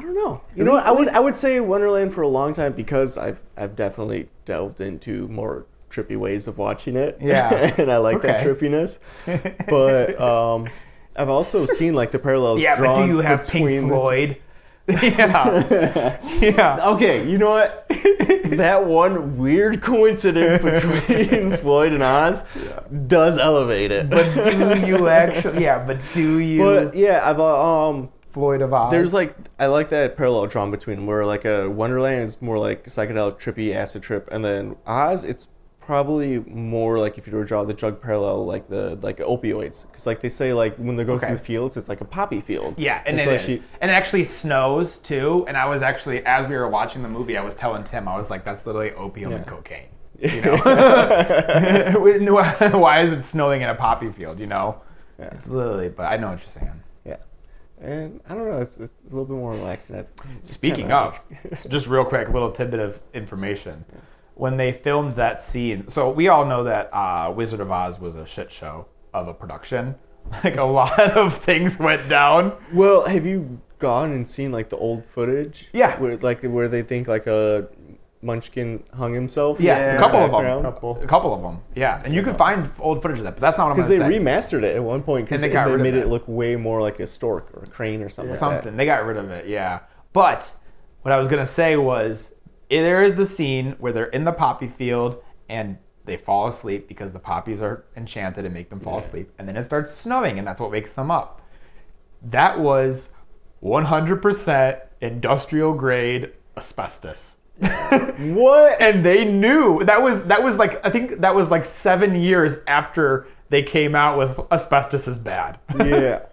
don't know. You know what? I would say Wonderland for a long time because I've definitely delved into more trippy ways of watching it.
Yeah.
And I like that trippiness. But I've also seen the parallels drawn
but do you have
between
Pink Floyd? Yeah. Yeah.
Okay, you know what? That one weird coincidence between Floyd and Oz does elevate it.
But do you actually? Yeah. But do you?
But yeah, I've
Floyd of Oz.
there's like I like that parallel drawn between them, where like a Wonderland is more like psychedelic, trippy, acid trip, and then Oz, it's probably more like if you were to draw the drug parallel, like opioids, because like they say like when they go through the fields, it's like a poppy field.
Yeah, and
so
it is. And it actually snows too. And I was actually, as we were watching the movie, I was telling Tim, I was like, that's literally opium and cocaine. You know? Why is it snowing in a poppy field? You know? Yeah. It's literally. But I know what you're saying.
Yeah. And I don't know, it's a little bit more relaxing.
Speaking of, just real quick, a little tidbit of information. Yeah. When they filmed that scene, so we all know that Wizard of Oz was a shit show of a production. Like a lot of things went down.
Well, have you gone and seen like the old footage?
Yeah.
Where they think like a Munchkin hung himself?
Yeah, a couple of them.
A
couple of them. Yeah, and you can find old footage of that, but that's not what I'm going to say.
Because they remastered it at one point because they made it look way more like a stork or a crane or something.
They got rid of it. Yeah, but what I was going to say was, there is the scene where they're in the poppy field and they fall asleep because the poppies are enchanted and make them fall asleep. And then it starts snowing and that's what wakes them up. That was 100% industrial grade asbestos.
What?
And they knew. That was like, I think that was like 7 years after they came out with asbestos is bad.
Yeah.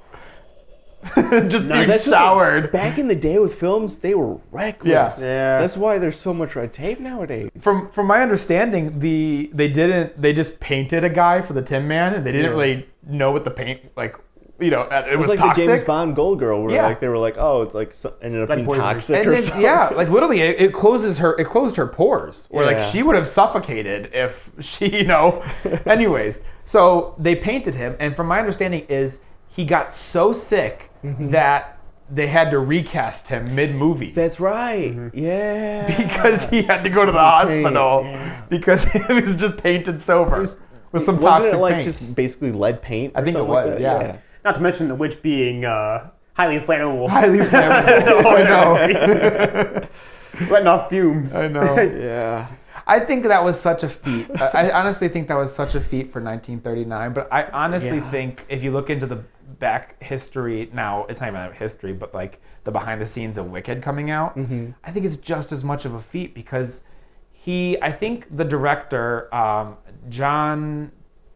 Just being soured.
Back in the day with films, they were reckless.
Yeah.
That's why there's so much red tape nowadays.
From my understanding, they just painted a guy for the Tin Man, and they didn't really know what the paint, like, you know, it was
like
toxic.
The James Bond Gold Girl, where like they were like, oh, it's like ended up being toxic
and
or
then,
something.
Yeah, like literally, it closed her pores. Or like she would have suffocated if she, you know. Anyways, so they painted him, and from my understanding is he got so sick that they had to recast him mid-movie.
That's right. Yeah.
Because he had to go to the hospital because he was just painted sober with some toxic
Wasn't it like
paint.
just basically lead paint?
I think it was, yeah.
Not to mention the witch being highly flammable.
Highly flammable. I know.
Letting off fumes.
I know.
Yeah.
I think that was such a feat. I honestly think that was such a feat for 1939. But I honestly think if you look into the back history now, it's not even history, but like the behind the scenes of Wicked coming out, I think it's just as much of a feat because I think the director, John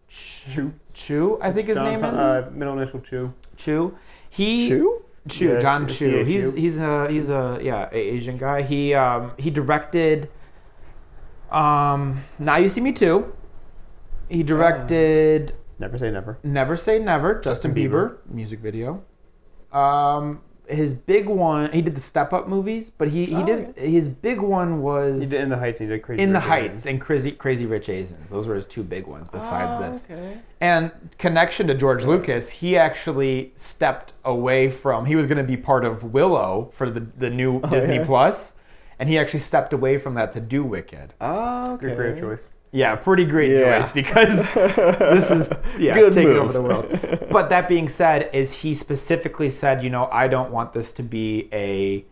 Chu, I think his name is
middle initial Chu.
Chu.
Chu?
Chu.
Yes,
John Chu. He's a Asian guy. He directed Now You See Me Too. He directed
Never Say Never.
Never Say Never, Justin Bieber music video. His big one, he did the Step Up movies, but he did his big one was
He did In the Heights and he did Crazy
In the
Rich
Heights
Asians.
and Crazy Rich Asians. Those were his two big ones besides this.
Okay.
And connection to George Lucas, he actually stepped away from, he was going to be part of Willow for the new Disney Plus, and he actually stepped away from that to do Wicked.
Oh, okay.
Good career choice.
Yeah, pretty great choice because this is
Good
taking
move.
over the world. But that being said, is he specifically said, I don't want this to be a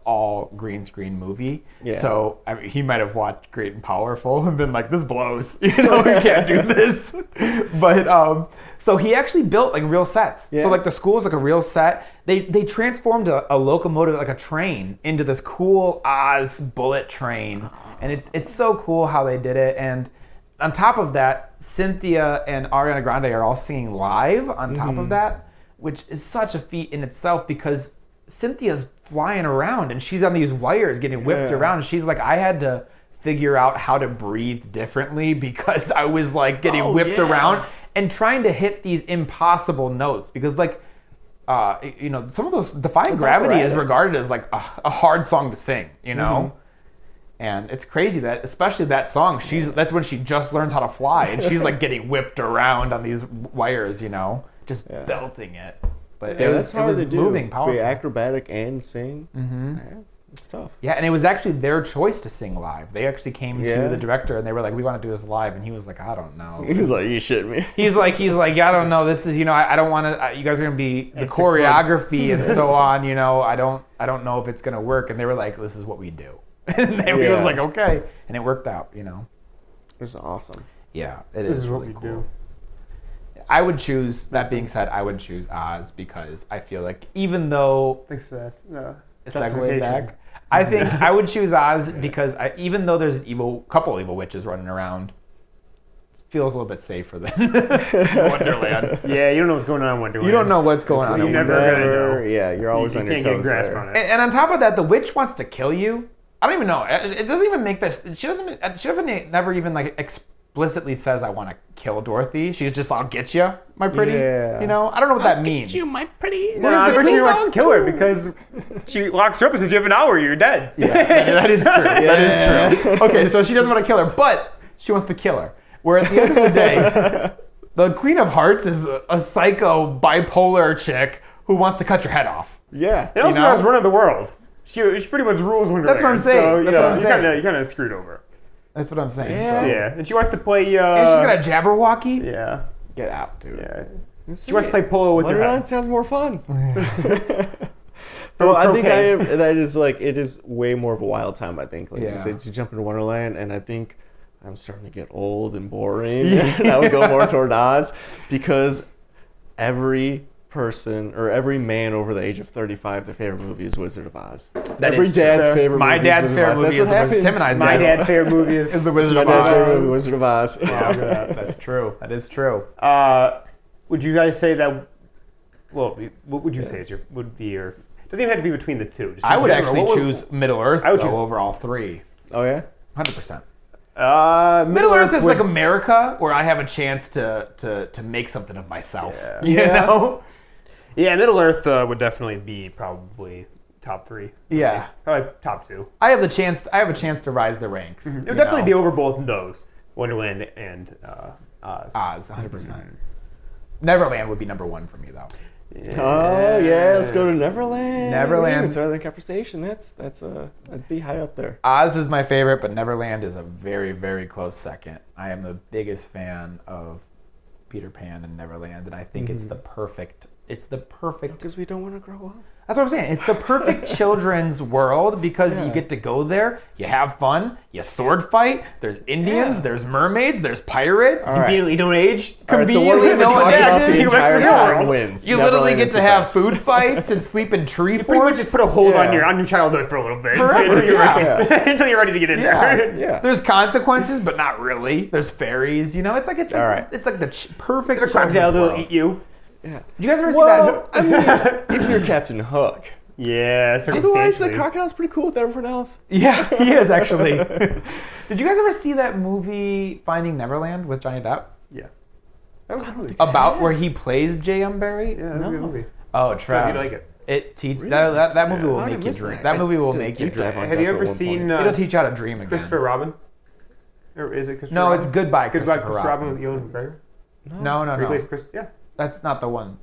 all green screen movie.
Yeah.
So he might have watched Great and Powerful and been like, this blows. We can't do this. But so he actually built like real sets.
Yeah.
So like the school is like a real set. They transformed a locomotive, like a train, into this cool Oz bullet train. And it's so cool how they did it. And on top of that, Cynthia and Ariana Grande are all singing live on top of that, which is such a feat in itself because Cynthia's flying around and she's on these wires getting whipped around. And she's like, I had to figure out how to breathe differently because I was like getting whipped around and trying to hit these impossible notes because like, some of those Defying Gravity is regarded as like a hard song to sing, And it's crazy that, especially that song, that's when she just learns how to fly, and she's like getting whipped around on these wires, just belting it. But it was moving, powerful.
Be acrobatic and sing. It's tough.
Yeah, and it was actually their choice to sing live. They actually came
Yeah.
to the director and they were like, "We want to do this live," and he was like, "I don't know."
He's like, you shitting me.
He's like, yeah, I don't know. This is, I don't want to. You guys are gonna be the
6 months.
choreography and so on. I don't know if it's gonna work. And they were like, "This is what we do." And he was
Yeah.
like, "Okay," and it worked out.
It was awesome.
Yeah, it
This
is
is what
really
we
cool.
do.
I would choose. That being said, I would choose Oz because I feel like even though
Thanks for that.
segue
Justification.
back, I think I would choose Oz because even though there's couple evil witches running around, it feels a little bit safer than Wonderland.
Yeah, you don't know what's going on in Wonderland.
You don't know what's going on.
You
in
never
Wonderland.
gonna know.
Yeah, you're always
You
on your
can't get a
toes
grasp
there.
on it.
And on top of that, the witch wants to kill you. I don't even know. It doesn't even make this. She never even like explicitly says, "I want to kill Dorothy." She's just, "I'll get you, my pretty."
Yeah.
I don't know what that means.
my pretty.
No,
Where's the
I'm pretty
queen
sure she wants
gone
to kill her because she locks her up and says, "You have an hour, you're dead."
That is true. That is true. Okay, so she doesn't want to kill her, but she wants to kill her. Where at the end of the day, the Queen of Hearts is a psycho bipolar chick who wants to cut your head off.
Yeah.
And also has run of the world. She pretty much rules Wonderland.
That's what I'm saying.
So,
That's what I'm saying.
You're kind of screwed over.
That's what I'm saying.
Yeah.
So.
Yeah, and she wants to play.
And she's got a Jabberwocky.
Yeah,
Get out, dude.
yeah. She wants to play polo with her
Wonderland
head.
sounds more fun.
Throw
Well, I think
croquet.
that is like, it is way more of a wild time, I think. Like
Yeah.
you said, you jump into Wonderland, and I think I'm starting to get old and boring. And I would go more toward Oz because every person or every man over the age of 35, their favorite movie is Wizard of Oz.
That
Every
is
dad's
true.
favorite
My
movie
dad's
is Wizard
favorite
of Oz.
movie
That's
is
what happens.
Tim and I's
My
dad.
dad's favorite movie is
is the Wizard
My
of
dad's favorite
Oz.
movie, Wizard of Oz.
That's true. That is true.
Would you guys say that? Well, what would you say is would be your? Doesn't even have to be between the two. Just
I
in
would
general,
actually
what would-
choose Middle Earth
I would
though,
choose-
over all three.
Oh, yeah?
100%.
Middle
Earth is
would-
like America, where I have a chance to make something of myself.
Yeah.
You know?
Yeah, Middle Earth would definitely be probably top 3.
Yeah.
Probably top 2.
I have a chance to rise the ranks.
It would definitely be over both of those, Wonderland and Oz.
Oz, 100%. Neverland would be number 1 for me, though.
Oh, yeah, let's go to Neverland.
Neverland.
Throw the Capra Station. That'd be high up there.
Oz is my favorite, but Neverland is a very, very close second. I am the biggest fan of Peter Pan and Neverland, and I think it's the perfect.
Because we don't want to grow up.
That's what I'm saying. It's the perfect children's world because you get to go there, you have fun, you sword fight. There's Indians, there's mermaids, there's pirates.
All right.
Conveniently don't age.
Conveniently,
We've
no
been
one
talking about the
you
entire
went to the
time
world.
wins.
You literally
Neverland
get
is
to
the
have
best.
food fights and sleep in tree
Pretty much
forts.
just put a hold
Yeah.
on your childhood for a little bit
Forever,
until you're
yeah.
ready, until you're ready to get in there.
Yeah.
There's consequences, but not really. There's fairies. It's like
All right.
it's like the perfect.
The crocodile
children's
will
world.
eat you.
Yeah.
Did you guys ever see
Well,
that?
I mean, if you're Captain Hook.
Yeah,
Otherwise, the
circumstantially.
crocodile's pretty cool with everyone else.
Yeah, he is actually. Did you guys ever see that movie Finding Neverland with Johnny Depp?
Yeah. That was a good movie.
About where he plays J.M. Barrie?
Yeah, that was a good movie.
Oh, Trav.
You'd like it.
It that movie will
How did I
make you
miss
dream.
that?
That movie will
I
make
did
you
deep dive
dream.
on
Have you
Depp at
ever
one
seen
point.
It'll teach you how to dream again.
Christopher Robin? Or is it Christopher
No,
Robin?
it's Goodbye,
Goodbye,
Christopher
Christopher Robin
Robin.
with Ewan McGregor?
No.
Where he plays Chris, yeah.
That's not the one.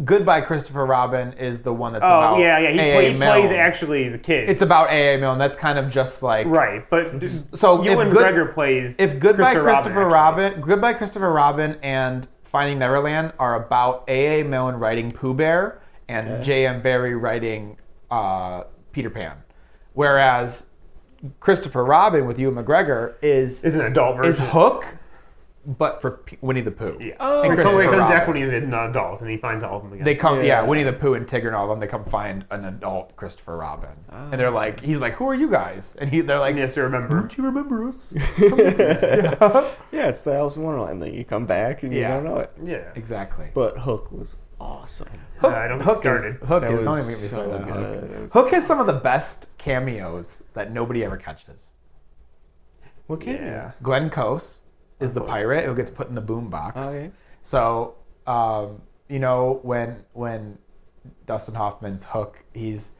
Goodbye, Christopher Robin is the one that's
Oh,
about
yeah. He
A.A.
plays
Milne.
actually the kid.
It's about A.A. Milne. That's kind of just like
right, but
So
Ewan
if good-
McGregor plays
if Goodbye Christopher
Robin,
Robin, Goodbye Christopher Robin and Finding Neverland are about A.A. Milne writing Pooh Bear and J.M. Barrie writing Peter Pan, whereas Christopher Robin with Ewan McGregor is
an adult version.
Hook, but for Winnie the Pooh.
Yeah.
Oh,
And
He
Christopher
comes back
Robin.
when he's an adult and he finds all of them again.
They come,
Yeah.
Winnie the Pooh and Tigger and all of them. They come find an adult Christopher Robin, and they're like, he's like, "Who are you guys?" And they're like,
he has to remember.
"Don't you remember us?"
Yeah, it's the Alice in Wonderland thing. You come back and you
Yeah.
don't know it.
Yeah.
Exactly.
But Hook was awesome.
I don't get started.
Hook
That
is. Don't
was
even get me
so
started on Hook.
good. It was-
Hook has some of the best cameos that nobody ever catches.
What can
Yeah.
Glenn Close is the pirate who gets put in the boombox.
Oh, yeah.
So, when Dustin Hoffman's Hook, he's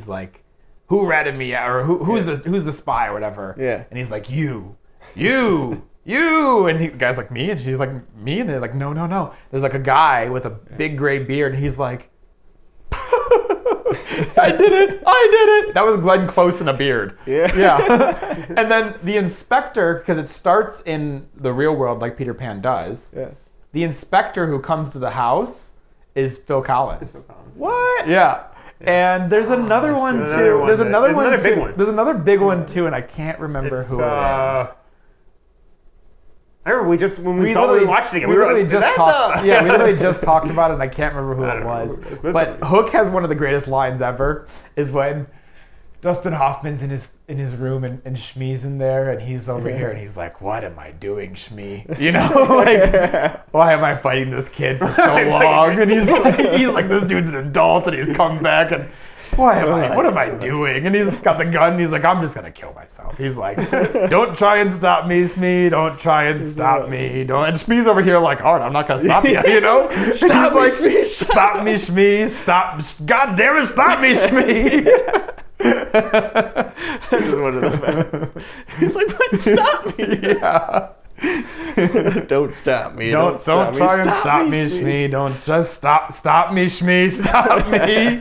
like, "Who ratted me out?" or who's the spy or whatever.
Yeah.
And he's like, you, and the guy's like, "Me," and she's like, "Me," and they're like, "No." There's like a guy with a big gray beard, and he's like. I did it. That was Glenn Close in a beard. Yeah. And then the inspector, because it starts in the real world like Peter Pan does.
Yeah.
The inspector who comes to the house is Phil Collins.
What?
Yeah. And there's another one too. There's another big one. There's another big one too, and I can't remember who it is.
I remember we watched it again.
We literally just talked. Yeah, we literally just talked about it, and I can't remember who it was. But Hook has one of the greatest lines ever. Is when Dustin Hoffman's in his room and Shmee's in there, and he's over here, and he's like, "What am I doing, Shmee? You know, like, why am I fighting this kid for so long?" And he's like, "This dude's an adult, and he's come back, and what am I doing?" And he's got the gun, and he's like, "I'm just gonna kill myself." He's like, "Don't try and stop me, Shmee. Don't try and stop me. Don't." And Shmee's over here like, "All right, I'm not gonna stop you," you know?
Stop me, Shmee.
"Stop me, Shmee. Stop! God damn it, stop me, Shmee."
That is one of the best. He's like, "But stop me!"
Yeah.
Don't stop me.
Don't try and stop me, Shmee. Don't just stop me, Shmee. Stop me.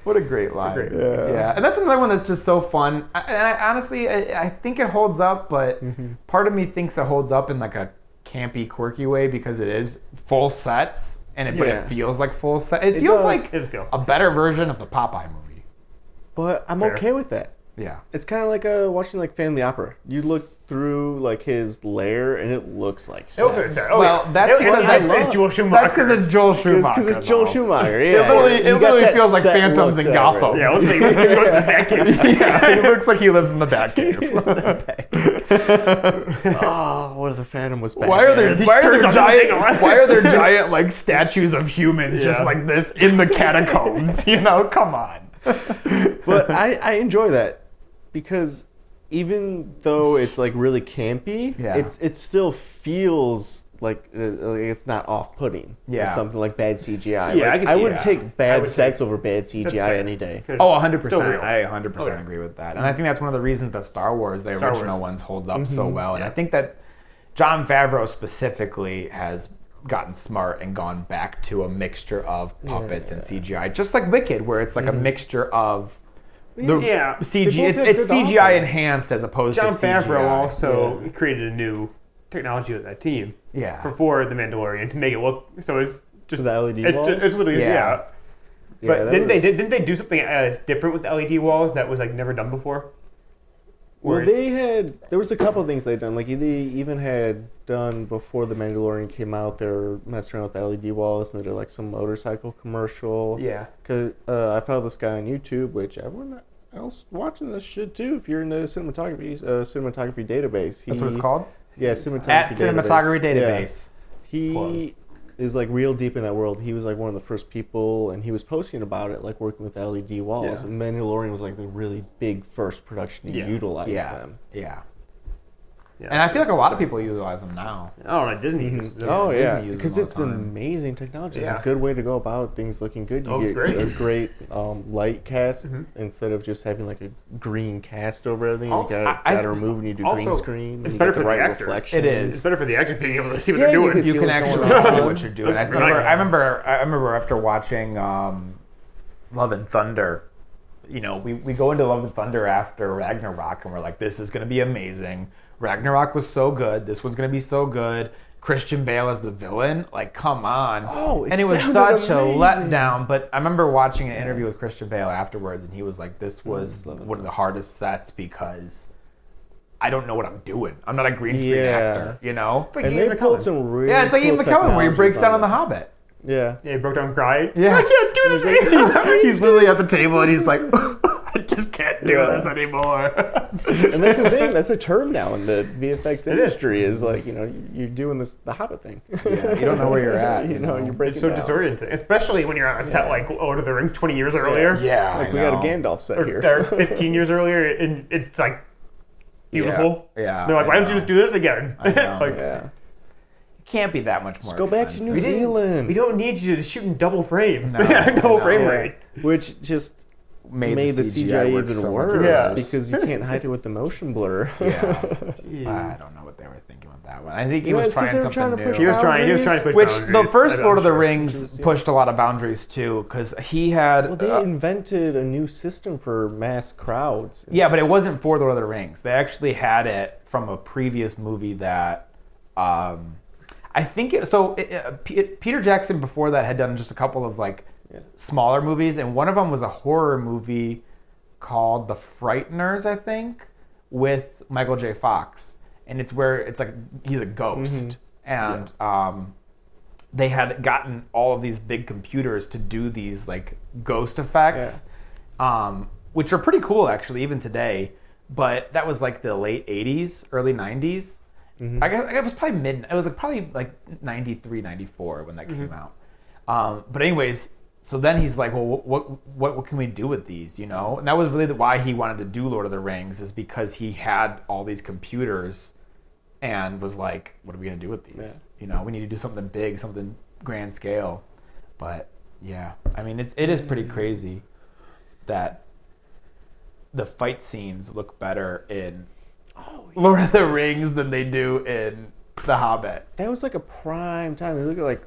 What a great line. Yeah. And that's another one that's just so fun. I honestly, I think it holds up, but part of me thinks it holds up in like a campy, quirky way because it is full sets, but it feels like full set. It feels like a better version of the Popeye movie.
But I'm okay with that.
Yeah.
It's kind of like watching like family opera. You look through like his lair and it looks like sets.
Well, that's because
it's Joel Schumacher.
That's because it's Joel Schumacher.
Because it's Joel Schumacher. Yeah.
It literally feels like Phantoms in Gotham.
Yeah, he goes to the Batcave.
Yeah, he looks like he lives in the Batcave.
Oh, what if the Phantom was back?
Why are there giant like statues of humans just like this in the catacombs? You know, come on.
But I enjoy that because even though it's like really campy, it still feels like it's not off-putting.
Yeah,
something like bad CGI.
Yeah,
like, I would take bad sets over bad CGI any day.
Oh, 100%. I 100% agree with that. And I think that's one of the reasons that Star Wars, the original ones, hold up so well. And I think that Jon Favreau specifically has gotten smart and gone back to a mixture of puppets and CGI, just like Wicked, where it's like a mixture of CG. It's CGI enhanced as opposed to CGI.
Jon Favreau also created a new technology with that team. For the Mandalorian to make it look so it's just
the LED walls.
It's literally But didn't they do something different with the LED walls that was like never done before?
Well, there was a couple of things they'd done. Like they even had done before the Mandalorian came out. They were messing around with the LED walls, and they did like some motorcycle commercial.
Yeah.
Because I found this guy on YouTube, which everyone else watching this should too. If you're in the cinematography database,
that's what it's called.
Yeah,
cinematography database.
Yeah. He is like real deep in that world. He was like one of the first people, and he was posting about it, like working with LED walls. And Mandalorian was like the really big first production to utilize them.
Yeah. And I feel like a lot of people utilize them now.
Oh, like Disney uses them.
Oh, yeah. Because it's an amazing technology. It's a good way to go about things looking good. You get a great light cast instead of just having like a green cast over everything. You got to remove and you do green screen.
It's
you
better
get the
for
right
the actors.
reflection.
It is.
It's better for the actors being able to see what they're doing.
You can actually see what you're doing. I remember after watching Love and Thunder, you know, we go into Love and Thunder after Ragnarok and we're like, this is going to be amazing. Ragnarok was so good. This one's going to be so good. Christian Bale as the villain. Like, come on. And it was such a letdown. But I remember watching an interview with Christian Bale afterwards, and he was like, this was one of the hardest sets because I don't know what I'm doing. I'm not a green screen actor, you know?
It's like
and they pulled some really
it's like Ian McKellen where he breaks down on The Hobbit.
Yeah.
Yeah, he broke down crying.
Yeah.
I can't do this.
He's literally at the table, and he's like, I just can't do this anymore.
And that's the thing. That's a term now in the VFX industry. Is like, you know, you're doing the Hobbit thing.
Yeah, you don't know where you're at.
you know, you're breaking.
It's so
down.
disorienting, especially when you're on a set like Lord of the Rings 20 years earlier.
Yeah,
like we got a Gandalf set here.
Or 15 years earlier, and it's like beautiful.
Yeah.
They're like, why don't you just do this again?
I know.
Yeah.
Can't be that much more
Go back to New Zealand.
We don't need you to shoot in double frame.
No,
double frame rate.
Which just made the CGI
work
even
so much
worse
Yeah.
because you can't hide it with the motion blur.
Yeah.
Jeez.
I don't know what they were thinking with that one. I think he
You know,
was
it's 'cause
trying
they were
something
trying to
new.
push
He was trying to push
Which
boundaries.
the first
I'm
Lord of the
sure.
Rings pushed a lot of boundaries too, because he had.
Well, they invented a new system for mass crowds.
Yeah, but it wasn't for Lord of the Rings. They actually had it from a previous movie that. I think Peter Jackson before that had done just a couple of smaller movies, and one of them was a horror movie called The Frighteners, I think, with Michael J. Fox, and it's where it's like he's a ghost, and they had gotten all of these big computers to do these like ghost effects, which are pretty cool actually even today. But that was like the late '80s, early '90s. I guess it was probably It was probably 93, 94 when that came out. But anyways, so then he's like, well, what can we do with these? And that was really why he wanted to do Lord of the Rings, is because he had all these computers, and was like, what are we gonna do with these?
Yeah.
We need to do something big, something grand scale. But yeah, I mean, it is pretty crazy that the fight scenes look better in Lord of the Rings than they do in The Hobbit.
That was like a prime time. You look at like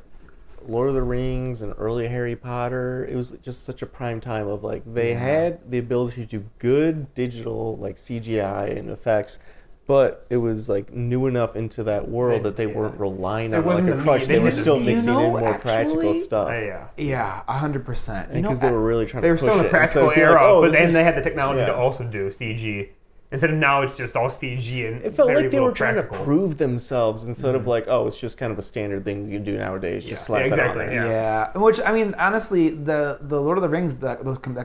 Lord of the Rings and early Harry Potter. It was just such a prime time of like they had the ability to do good digital like CGI and effects, but it was like new enough into that world that they weren't relying on like a crutch. They were still mixing in more practical stuff.
Yeah, 100%.
Because they were really trying to
They were
push
still in
it.
a practical
Instead of being
era,
like, oh,
but
this
then
is-
they had the technology to
Yeah.
also do CG. Instead of now, it's just all CG and
It felt
very
like they
little
were trying
practical.
to prove themselves instead of like, oh, it's just kind of a standard thing you do nowadays. Just slap it on
exactly,
there.
Yeah, which I mean, honestly, the Lord of the Rings, that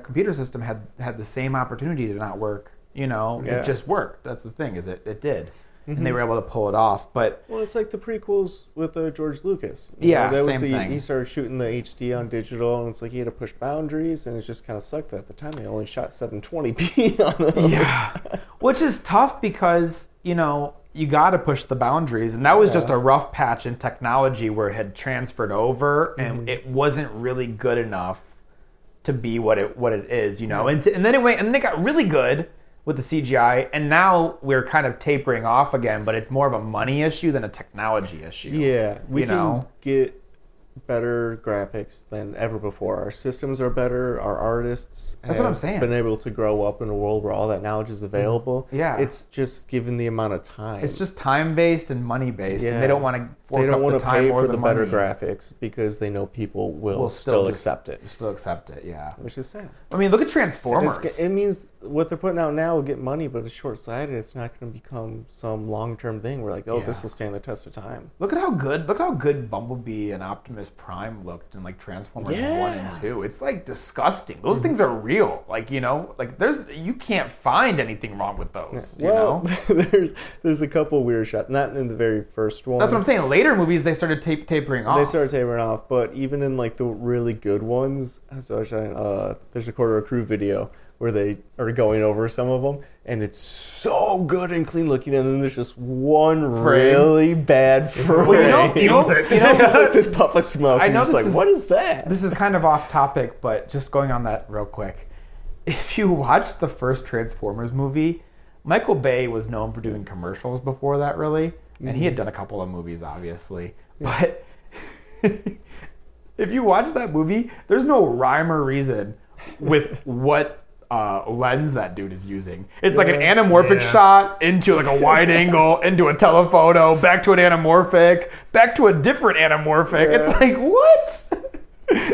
computer system had the same opportunity to not work. It just worked. That's the thing, is it did, and they were able to pull it off. But
Well, it's like the prequels with George Lucas.
Yeah,
that was
same thing.
He started shooting the HD on digital, and it's like he had to push boundaries, and it just kind of sucked that at the time they only shot 720p on those.
yeah, which is tough because you got to push the boundaries, and that was just a rough patch in technology where it had transferred over, and it wasn't really good enough to be what it is, and then it got really good with the CGI, and now we're kind of tapering off again, but it's more of a money issue than a technology issue.
Yeah, we can get better graphics than ever before. Our systems are better. Our artists
That's what I'm saying.
been able to grow up in a world where all that knowledge is available.
Yeah.
It's just given the amount of time.
It's just time-based and money-based,
Yeah.
and they don't want to fork
they don't
up
want
the
to
time
pay
or
for
the
the
money.
better graphics because they know people will
We'll
still
just
accept it.
Still accept it, yeah.
Which is sad.
I mean, look at Transformers.
It means what they're putting out now will get money, but it's short-sighted. It's not going to become some long-term thing. We're like, this will stand the test of time.
Look how good Bumblebee and Optimus Prime looked in like Transformers 1 and 2. It's like disgusting. Those things are real. Like, you can't find anything wrong with those.
Well, there's a couple weird shots. Not in the very first one.
That's what I'm saying. Later movies, they started tapering off.
They started tapering off, but even in like the really good ones, there's a Quarter of Crew video where they are going over some of them, and it's so good and clean looking, and then there's just one really bad frame.
Well, you know,
like this puff of smoke.
I
and
know
you're just
this
like,
is-
what is that?
This is kind of off topic, but just going on that real quick. If you watch the first Transformers movie, Michael Bay was known for doing commercials before that, really. And he had done a couple of movies, obviously. But if you watch that movie, there's no rhyme or reason with what lens that dude is using. It's like an anamorphic shot into like a wide angle, into a telephoto, back to an anamorphic, back to a different anamorphic.
Yeah.
It's like, what?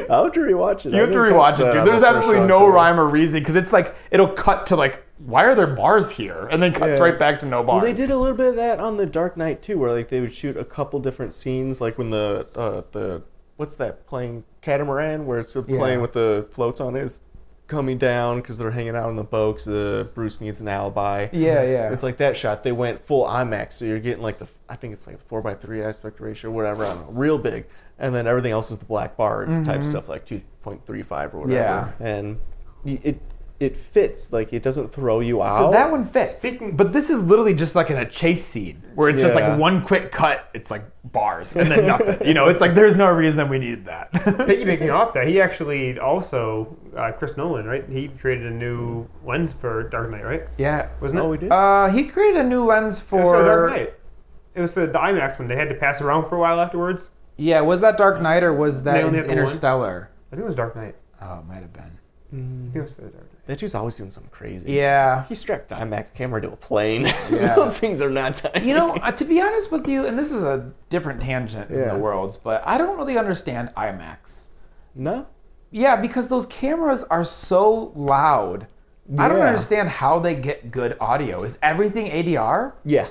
I'll have to rewatch it.
You have to rewatch it, dude. There's absolutely no rhyme or reason because it's like it'll cut to like, why are there bars here? And then cuts right back to no bars.
Well, they did a little bit of that on The Dark Knight too, where like they would shoot a couple different scenes, like when the what's that playing catamaran, where it's playing with the floats on it, is coming down because they're hanging out on the boat because Bruce needs an alibi.
Yeah, yeah.
It's like that shot. They went full IMAX, so you're getting like I think it's like 4:3 aspect ratio, whatever. I don't know, real big, and then everything else is the black bar type stuff, like 2.35 or whatever.
Yeah.
And it it fits. Like, it doesn't throw you out.
So that one fits. But this is literally just like in a chase scene where it's just like one quick cut. It's like bars and then nothing. You know, it's like there's no reason we needed that.
Piggybaking off that, he actually also, Chris Nolan, right? He created a new lens for Dark Knight, right?
Yeah.
Wasn't it?
Oh, we did?
He created a new lens
It was for Dark
for...
Knight. It was the IMAX one. They had to pass around for a while afterwards.
Yeah, was that Dark Knight or was
They
that
only had the one?
Interstellar?
I think it was Dark Knight.
Oh, it might have been.
I think it was for the Dark Knight.
That dude's always doing something crazy.
Yeah.
He strapped an IMAX camera to a plane.
Yeah.
Those things are not tiny.
You know, to be honest with you, and this is a different tangent in the worlds, but I don't really understand IMAX.
No?
Yeah, because those cameras are so loud. I don't
Yeah.
understand how they get good audio. Is everything ADR?
Yeah.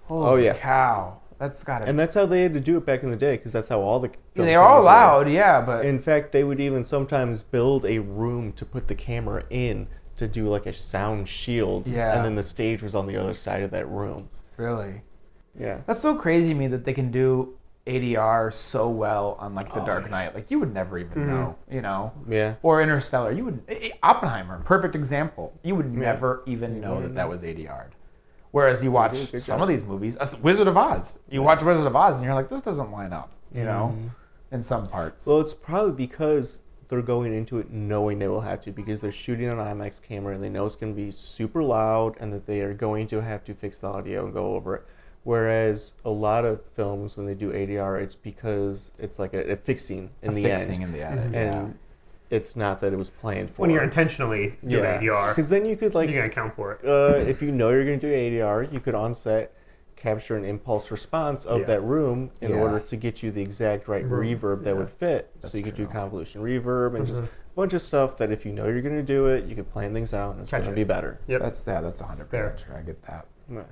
Holy
yeah.
cow. That's got to
And that's how they had to do it back in the day, because that's how all the film
They're all
cameras were.
loud, yeah, but...
In fact, they would even sometimes build a room to put the camera in to do like a sound shield.
Yeah.
And then the stage was on the other side of that room.
Really?
Yeah.
That's so crazy to me that they can do ADR so well on like The Dark Knight. Like you would never even know, you know?
Yeah.
Or Interstellar. You would Oppenheimer, perfect example. You would never even know that was ADR'd. Whereas you watch some of these movies, Wizard of Oz. You watch Wizard of Oz and you're like, this doesn't line up, you know, in some parts.
Well, it's probably because they're going into it knowing they will have to, because they're shooting on an IMAX camera and they know it's going to be super loud and that they are going to have to fix the audio and go over it. Whereas a lot of films, when they do ADR, it's because it's like a fixing in the end.
Fixing in the end,
And it's not that it was planned for.
When you're intentionally doing ADR,
Because then you could like,
you're going to account for it.
if you know you're going to do ADR, you could on set capture an impulse response of that room in order to get you the exact right reverb that would fit. So you could do convolution reverb and just a bunch of stuff that if you know you're going to do it, you could plan things out and it's going to be better.
Yep.
That's 100% true. I get that.
Yeah.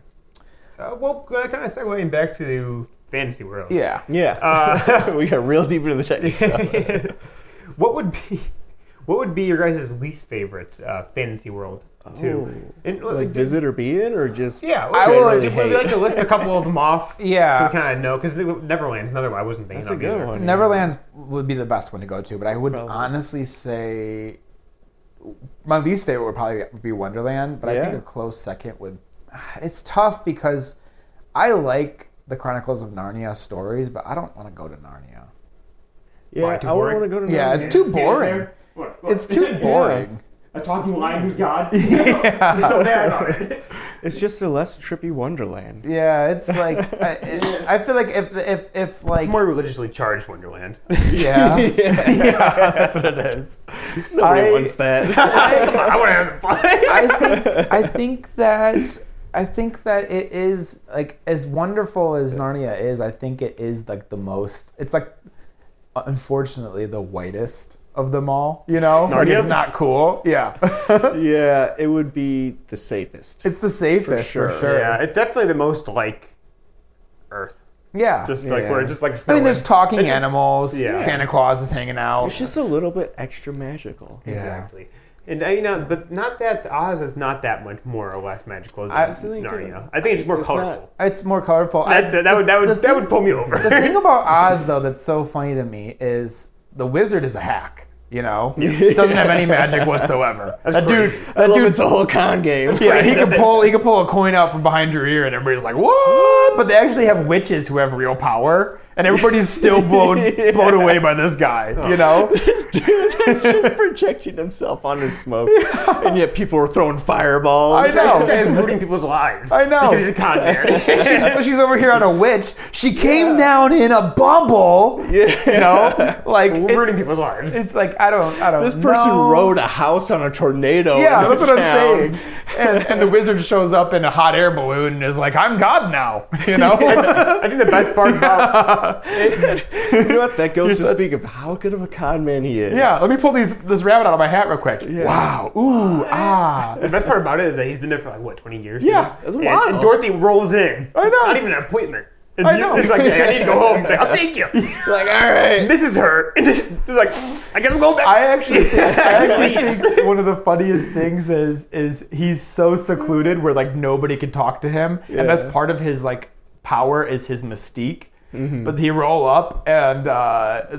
Well, kind of segueing back to fantasy world.
Yeah.
Yeah. We got real deep into the technical stuff.
What would be your guys' least favorite fantasy world too? And,
Like visit or be in, or just
yeah,
I would-
would we like to list a couple of them off?
Yeah.
So we kind of know, because Neverland's another one I wasn't thinking
That's a
of
good
either.
one.
Neverland's would be the best one to go to, but I would
Probably.
honestly say my least favorite would probably be Wonderland, but I think
Yeah.
a close second would... It's tough because I like the Chronicles of Narnia stories, but I don't want to go to Narnia.
yeah.
Why, too
I wouldn't
boring?
want to go to.
Yeah,
Narnia.
it's too boring. It's too boring.
A talking lion who's God. Yeah. You're so bad about it.
It's just a less trippy Wonderland.
Yeah, it's like... I feel like if like...
More religiously charged Wonderland.
Yeah. Yeah, that's what it is.
Nobody wants that.
Come on, I want to have some fun.
I think that it is like as wonderful as Narnia is. I think it is like the most. It's like, unfortunately, the whitest of them all. You know, like
Narnia?
it's not cool. Yeah,
Yeah, it would be the safest.
it's the safest for
sure.
sure.
Yeah, it's definitely the most like Earth.
Yeah.
Just like where just like
I mean, there's talking
It's just-
animals.
yeah.
Santa Claus is hanging out.
It's just a little bit extra magical.
Yeah.
Exactly. And but not that Oz is not that much more or less magical than Narnia. I think it's more
It's
colorful.
It's more colorful.
That would pull me over.
The thing about Oz, though, that's so funny to me is the wizard is a hack. You know, he doesn't have any magic whatsoever. That dude,
It's a whole con game.
yeah, he could pull a coin out from behind your ear, and everybody's like, "What?" But they actually have witches who have real power, and everybody's still blown away by this guy. You know,
He's just projecting himself on his smoke, and yet people are throwing fireballs.
I know.
This guy is ruining people's lives.
I know.
Because he's a con man.
she's over here on a witch. She came down in a bubble.
Yeah.
You know, like
We're ruining people's lives.
it's like I don't.
This person
know.
rode a house on a tornado.
Yeah,
in
that's what I'm
town.
saying. And the wizard shows up in a hot air balloon and is like, "I'm God now." You know.
I think the best part about
You know what? That goes to speak of how good of a con man he is.
Yeah, let me pull this rabbit out of my hat real quick. Wow. Ooh, ah.
the best part about it is that he's been there for like what 20 years.
Yeah,
now?
that's
And,
wild.
and Dorothy rolls in.
I know.
Not even an appointment. And
I know.
He's like, hey, I need to go home. He's like, I'll take you.
Like, all right.
This is her. And just he's like, I guess I'm going back.
I actually think one of the funniest things is he's so secluded where like nobody can talk to him, and that's part of his like power is his mystique. But they roll up and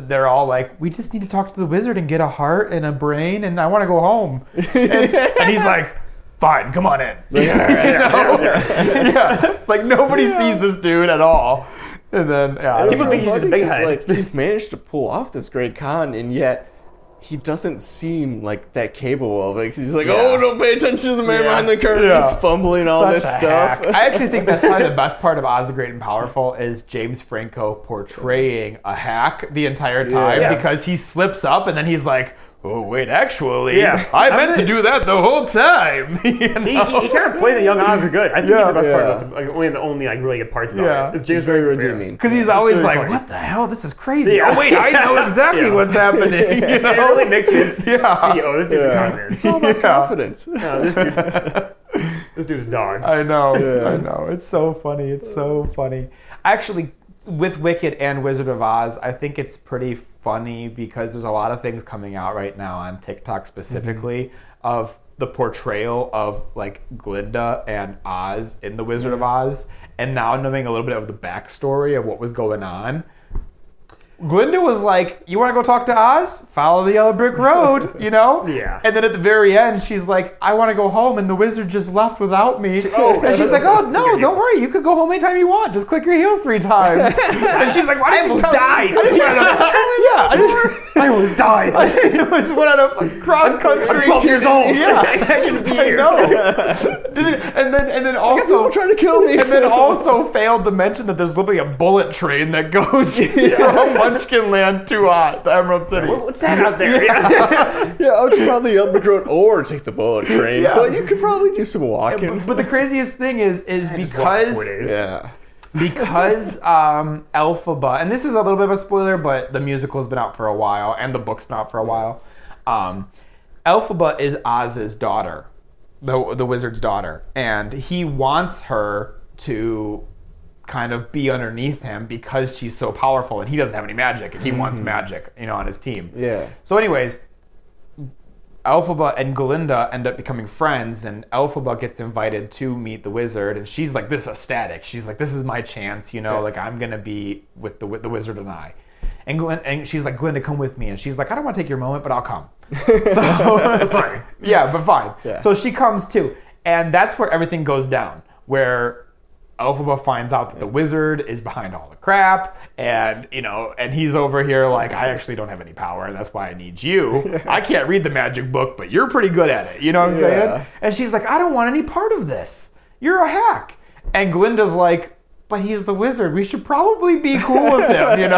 they're all like, we just need to talk to the wizard and get a heart and a brain and I want to go home. And he's like, fine, come on in. Yeah. Like nobody sees this dude at all. And then
People think he's a big head.
Like, he's managed to pull off this great con, and yet he doesn't seem like that capable of it. 'Cause he's like, oh, don't pay attention to the man behind the curtain.
Yeah.
He's fumbling all
Such
this
a
stuff.
hack. I actually think that's probably the best part of Oz the Great and Powerful is James Franco portraying a hack the entire time because he slips up and then he's like, oh, wait, actually, I meant to do that the whole time. You know?
He kind of plays a young Oz good. I think he's the best part of it. Like, only the only like really good parts about it. It's James
very
Franco.
redeeming.
Because he's always
really
like,
funny.
what the hell? This is crazy.
Yeah.
Oh, wait, I know exactly what's happening. You know?
It really makes you see,
Yeah.
oh, this dude's a con man.
It's all about confidence.
No, this dude's dog.
I know. It's so funny. It's so funny. Actually, with Wicked and Wizard of Oz, I think it's pretty funny because there's a lot of things coming out right now on TikTok specifically of the portrayal of like Glinda and Oz in the Wizard of Oz, and now knowing a little bit of the backstory of what was going on. Glinda was like, you want to go talk to Oz? Follow the yellow brick road, you know?
Yeah.
And then at the very end, she's like, I want to go home, and the wizard just left without me. And she's like, oh, no, don't worry. You could go home anytime you want. Just click your heels 3 times. And she's like, why didn't you tell me?
I almost died.
I just went on a cross country.
I'm 12 years old.
Yeah.
I shouldn't be
I
here.
know. And then also
People trying to kill me.
and then also failed to mention that there's literally a bullet train that goes from Munchkin Land to the Emerald City.
What's that out there?
Yeah, I would just follow the upper road or take the bullet train.
Yeah.
But you could probably do some walking.
But the craziest thing is because Elphaba, and this is a little bit of a spoiler, but the musical's been out for a while and the book's been out for a while. Elphaba is Oz's daughter, the wizard's daughter, and he wants her to kind of be underneath him because she's so powerful and he doesn't have any magic and he wants magic, on his team.
Yeah.
So anyways, Elphaba and Glinda end up becoming friends, and Elphaba gets invited to meet the wizard, and she's like this ecstatic. She's like, this is my chance, like I'm gonna be with the wizard and I. And she's like, Glinda, come with me. And she's like, I don't want to take your moment, but I'll come. So fine. Yeah, but fine. Yeah. So she comes too. And that's where everything goes down, where Elphaba finds out that the wizard is behind all the crap, and and he's over here like, I actually don't have any power, and that's why I need you. I can't read the magic book, but you're pretty good at it. You know what I'm saying? And she's like, I don't want any part of this. You're a hack. And Glinda's like, but he's the wizard. We should probably be cool with him,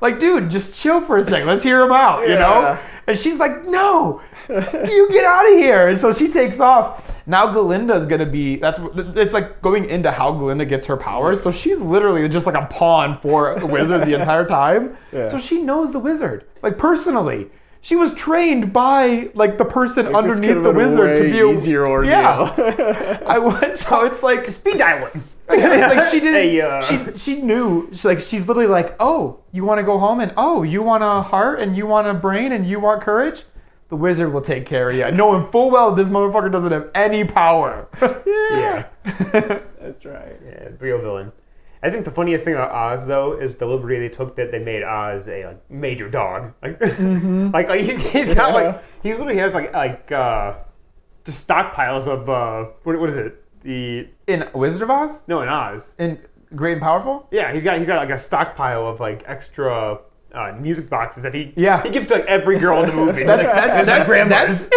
Like, dude, just chill for a second. Let's hear him out, you know? And she's like, no, you get out of here. And so she takes off. Now Glinda's going to be, it's like going into how Glinda gets her powers. So she's literally just like a pawn for the wizard the entire time. Yeah. So she knows the wizard, like personally. She was trained by like the person underneath the wizard to be
easier ordeal.
Yeah. So it's like
speed dialing.
Like she didn't. She knew. She's literally like, oh, you want to go home, and oh, you want a heart, and you want a brain, and you want courage. The wizard will take care of you, knowing full well this motherfucker doesn't have any power.
Yeah.
That's right.
Yeah, real villain. I think the funniest thing about Oz, though, is the liberty they took that they made Oz a major dog. Like, he's got he literally has just stockpiles of what is it?
In Wizard of Oz?
No, in Oz.
In Great and Powerful?
Yeah, he's got like a stockpile of like extra music boxes that he gives to like every girl in the movie. That's grandma's.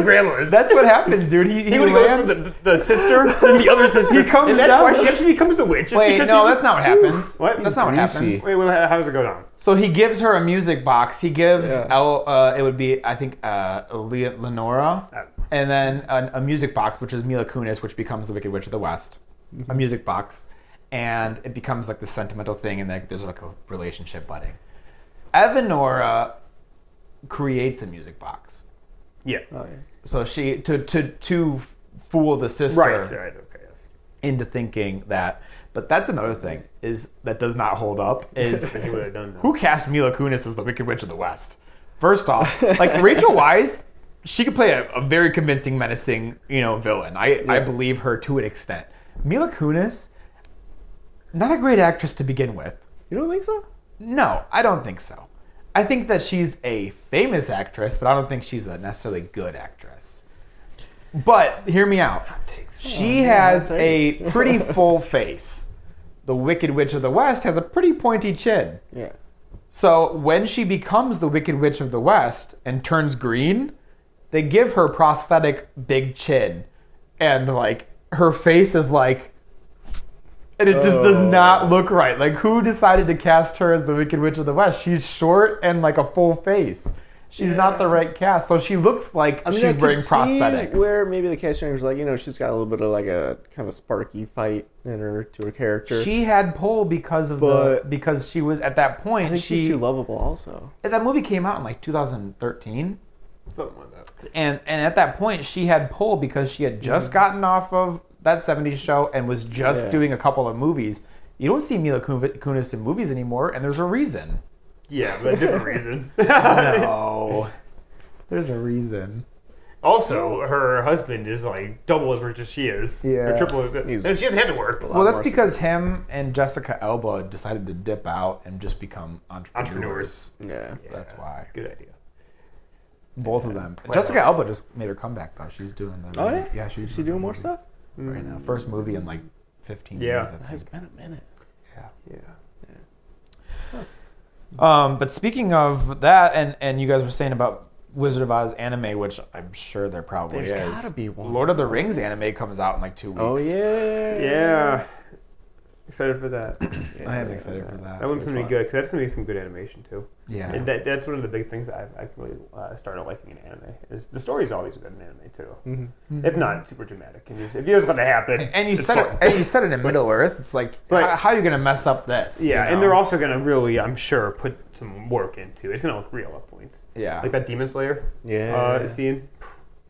Grandma's.
That's what happens, dude. He
goes for the sister and the other sister.
He comes
and that's
down.
why she actually becomes the witch.
Wait, no, that's not what happens.
What?
That's not what happens.
Wait, how does it go down?
So he gives her a music box. He gives it would be, I think, Lenora, and then a music box, which is Mila Kunis, which becomes the Wicked Witch of the West. Mm-hmm. A music box. And it becomes like the sentimental thing, and there's like a relationship budding. Evanora creates a music box.
Yeah.
Oh, yeah.
So she to fool the sister
Right. Okay.
into thinking that. But that's another thing is that does not hold up. Is who cast Mila Kunis as the Wicked Witch of the West? First off, like Rachel Weisz, she could play a very convincing, menacing, villain. I believe her to an extent. Mila Kunis, Not a great actress to begin with.
You don't think so?
No, I don't think so. I think that she's a famous actress, but I don't think she's a necessarily good actress. But hear me out. She has a pretty full face. The Wicked Witch of the West has a pretty pointy chin.
Yeah.
So when she becomes the Wicked Witch of the West and turns green, they give her prosthetic big chin. And like her face is like, and it just does not look right. Like, who decided to cast her as the Wicked Witch of the West? She's short and like a full face. She's not the right cast. So she looks like she's wearing prosthetics.
Where maybe the casting was like, she's got a little bit of like a kind of sparky fight in her to her character.
She had pull because of because she was at that point.
I think she's too lovable also.
That movie came out in like 2013.
Something like that.
And at that point, she had pull because she had just gotten off of that 70s show and was just doing a couple of movies. You don't see Mila Kunis in movies anymore, and there's a reason.
Yeah, but a different reason.
No. There's a reason.
Also, her husband is like double as rich as she is.
Yeah.
Or triple as and she hasn't had to work.
Well, that's because him and Jessica Alba decided to dip out and just become entrepreneurs.
Yeah.
That's why.
Good idea.
Both of them. Jessica Alba just made her comeback, though. She's doing the...
Oh, yeah?
Yeah, she's
doing more stuff?
right now. First movie in like 15 years, I think.
It has been a minute.
Yeah.
Yeah.
But speaking of that, and you guys were saying about Wizard of Oz anime, which I'm sure there probably
There's
is.
gotta be one.
Lord of the Rings anime comes out in like 2 weeks.
Oh, yeah.
Yeah. Excited for that.
I am excited for that.
That one's going to be good, because that's going to be some good animation, too.
Yeah.
And that's one of the big things I've really started liking in anime. Is the story's always good in anime, too.
Mm-hmm.
If not super dramatic. And if you know it's going to happen,
And you
it's
said
fun.
it. And you said it in Middle Earth. It's like,
Right.
how are you gonna mess up this?
Yeah,
you know?
and they're also going to really, I'm sure, put some work into it. It's going to look real at points.
Yeah.
Like that Demon Slayer scene.